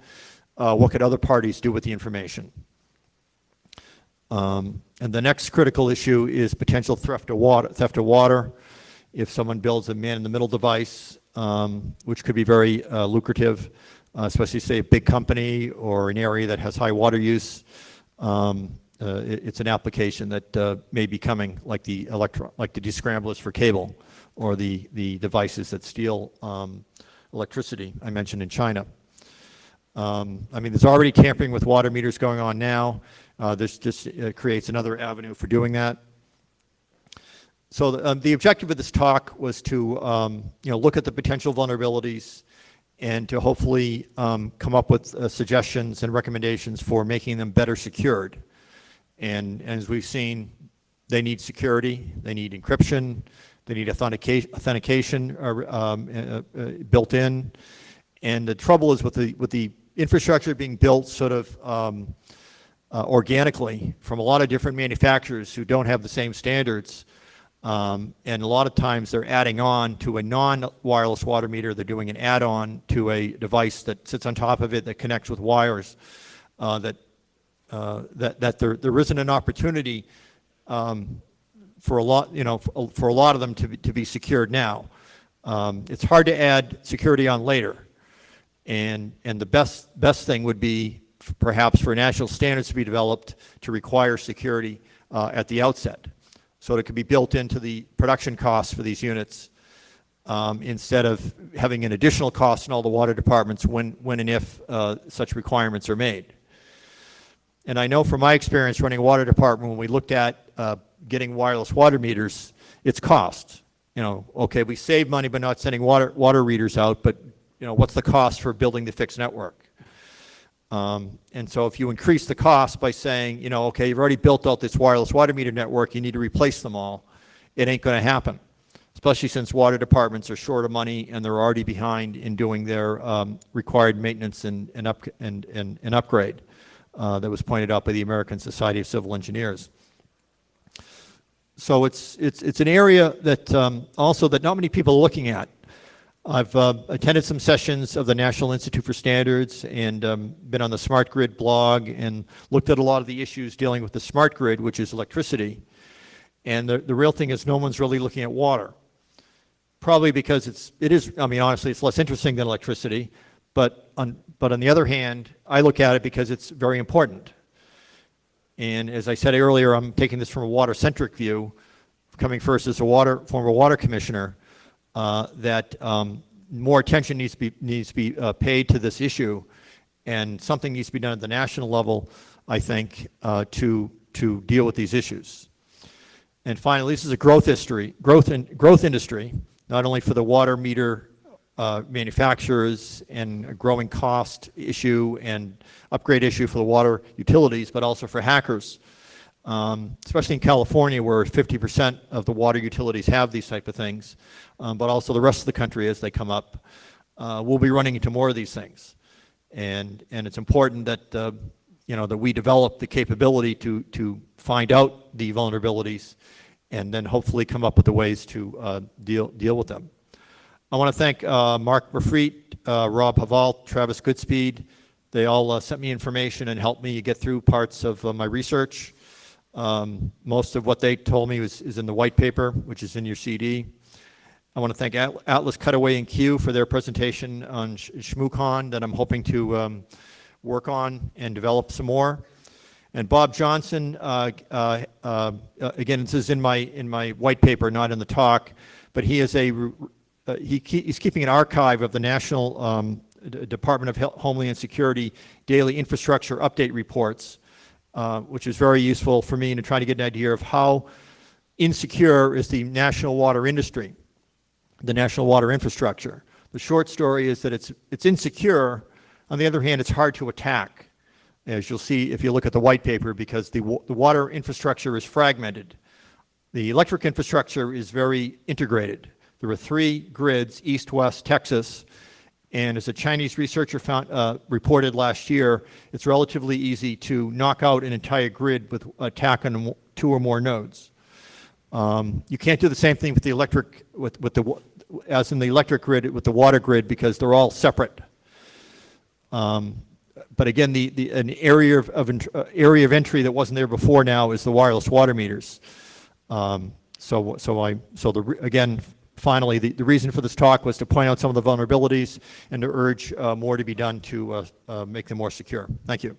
what could other parties do with the information? And the next critical issue is potential theft of water. If someone builds a man-in-the-middle device, which could be very lucrative, especially say a big company or an area that has high water use, it's an application that may be coming like the descramblers for cable or the devices that steal electricity I mentioned in China. I mean, there's already tampering with water meters going on now. This just creates another avenue for doing that. So the objective of this talk was to look at the potential vulnerabilities and to hopefully come up with suggestions and recommendations for making them better secured. And as we've seen, they need security, they need encryption, they need authentication built in. And the trouble is with the infrastructure being built sort of organically from a lot of different manufacturers who don't have the same standards, And a lot of times they're adding on to a non-wireless water meter. They're doing an add-on to a device that sits on top of it that connects with wires. That there isn't an opportunity for a lot, for a lot of them to be secured now. It's hard to add security on later, and the best thing would be perhaps for national standards to be developed to require security at the outset, so it could be built into the production costs for these units instead of having an additional cost in all the water departments when and if such requirements are made. And I know from my experience running a water department, when we looked at getting wireless water meters, it's cost. Okay, we save money by not sending water readers out, but what's the cost for building the fixed network? And so if you increase the cost by saying, okay, you've already built out this wireless water meter network, you need to replace them all, it ain't going to happen, especially since water departments are short of money and they're already behind in doing their required maintenance and upgrade that was pointed out by the American Society of Civil Engineers. So it's an area that also that not many people are looking at. I've attended some sessions of the National Institute for Standards and been on the Smart Grid blog and looked at a lot of the issues dealing with the smart grid, which is electricity. And the real thing is no one's really looking at water. Probably because it is, I mean, honestly, it's less interesting than electricity. But on the other hand, I look at it because it's very important. And as I said earlier, I'm taking this from a water-centric view, coming first as a former water commissioner, that more attention needs to be paid to this issue, and something needs to be done at the national level, I think, to deal with these issues. And finally, this is a growth industry, not only for the water meter manufacturers and a growing cost issue and upgrade issue for the water utilities, but also for hackers, especially in California where 50% of the water utilities have these type of things, but also the rest of the country as they come up. We'll be running into more of these things. And it's important that, that we develop the capability to find out the vulnerabilities and then hopefully come up with the ways to deal with them. I want to thank Mark Mafreet, Rob Haval, Travis Goodspeed. They all sent me information and helped me get through parts of my research. Most of what they told me is in the white paper, which is in your CD. I want to thank Atlas Cutaway and Q for their presentation on ShmooCon that I'm hoping to work on and develop some more. And Bob Johnson, again, this is in my white paper, not in the talk, but he is he's keeping an archive of the National Department of Homeland Security daily infrastructure update reports, which is very useful for me in trying to get an idea of how insecure is the national water industry, the national water infrastructure. The short story is that it's insecure. On the other hand, it's hard to attack, as you'll see if you look at the white paper, because the water infrastructure is fragmented. The electric infrastructure is very integrated. There are 3 grids, east, west, Texas, and as a Chinese researcher reported last year, it's relatively easy to knock out an entire grid with attack on 2 or more nodes. You can't do the same thing with the electric, as in the electric grid with the water grid, because they're all separate. But again, an area of entry that wasn't there before now is the wireless water meters. Again. Finally, the reason for this talk was to point out some of the vulnerabilities and to urge more to be done to make them more secure. Thank you.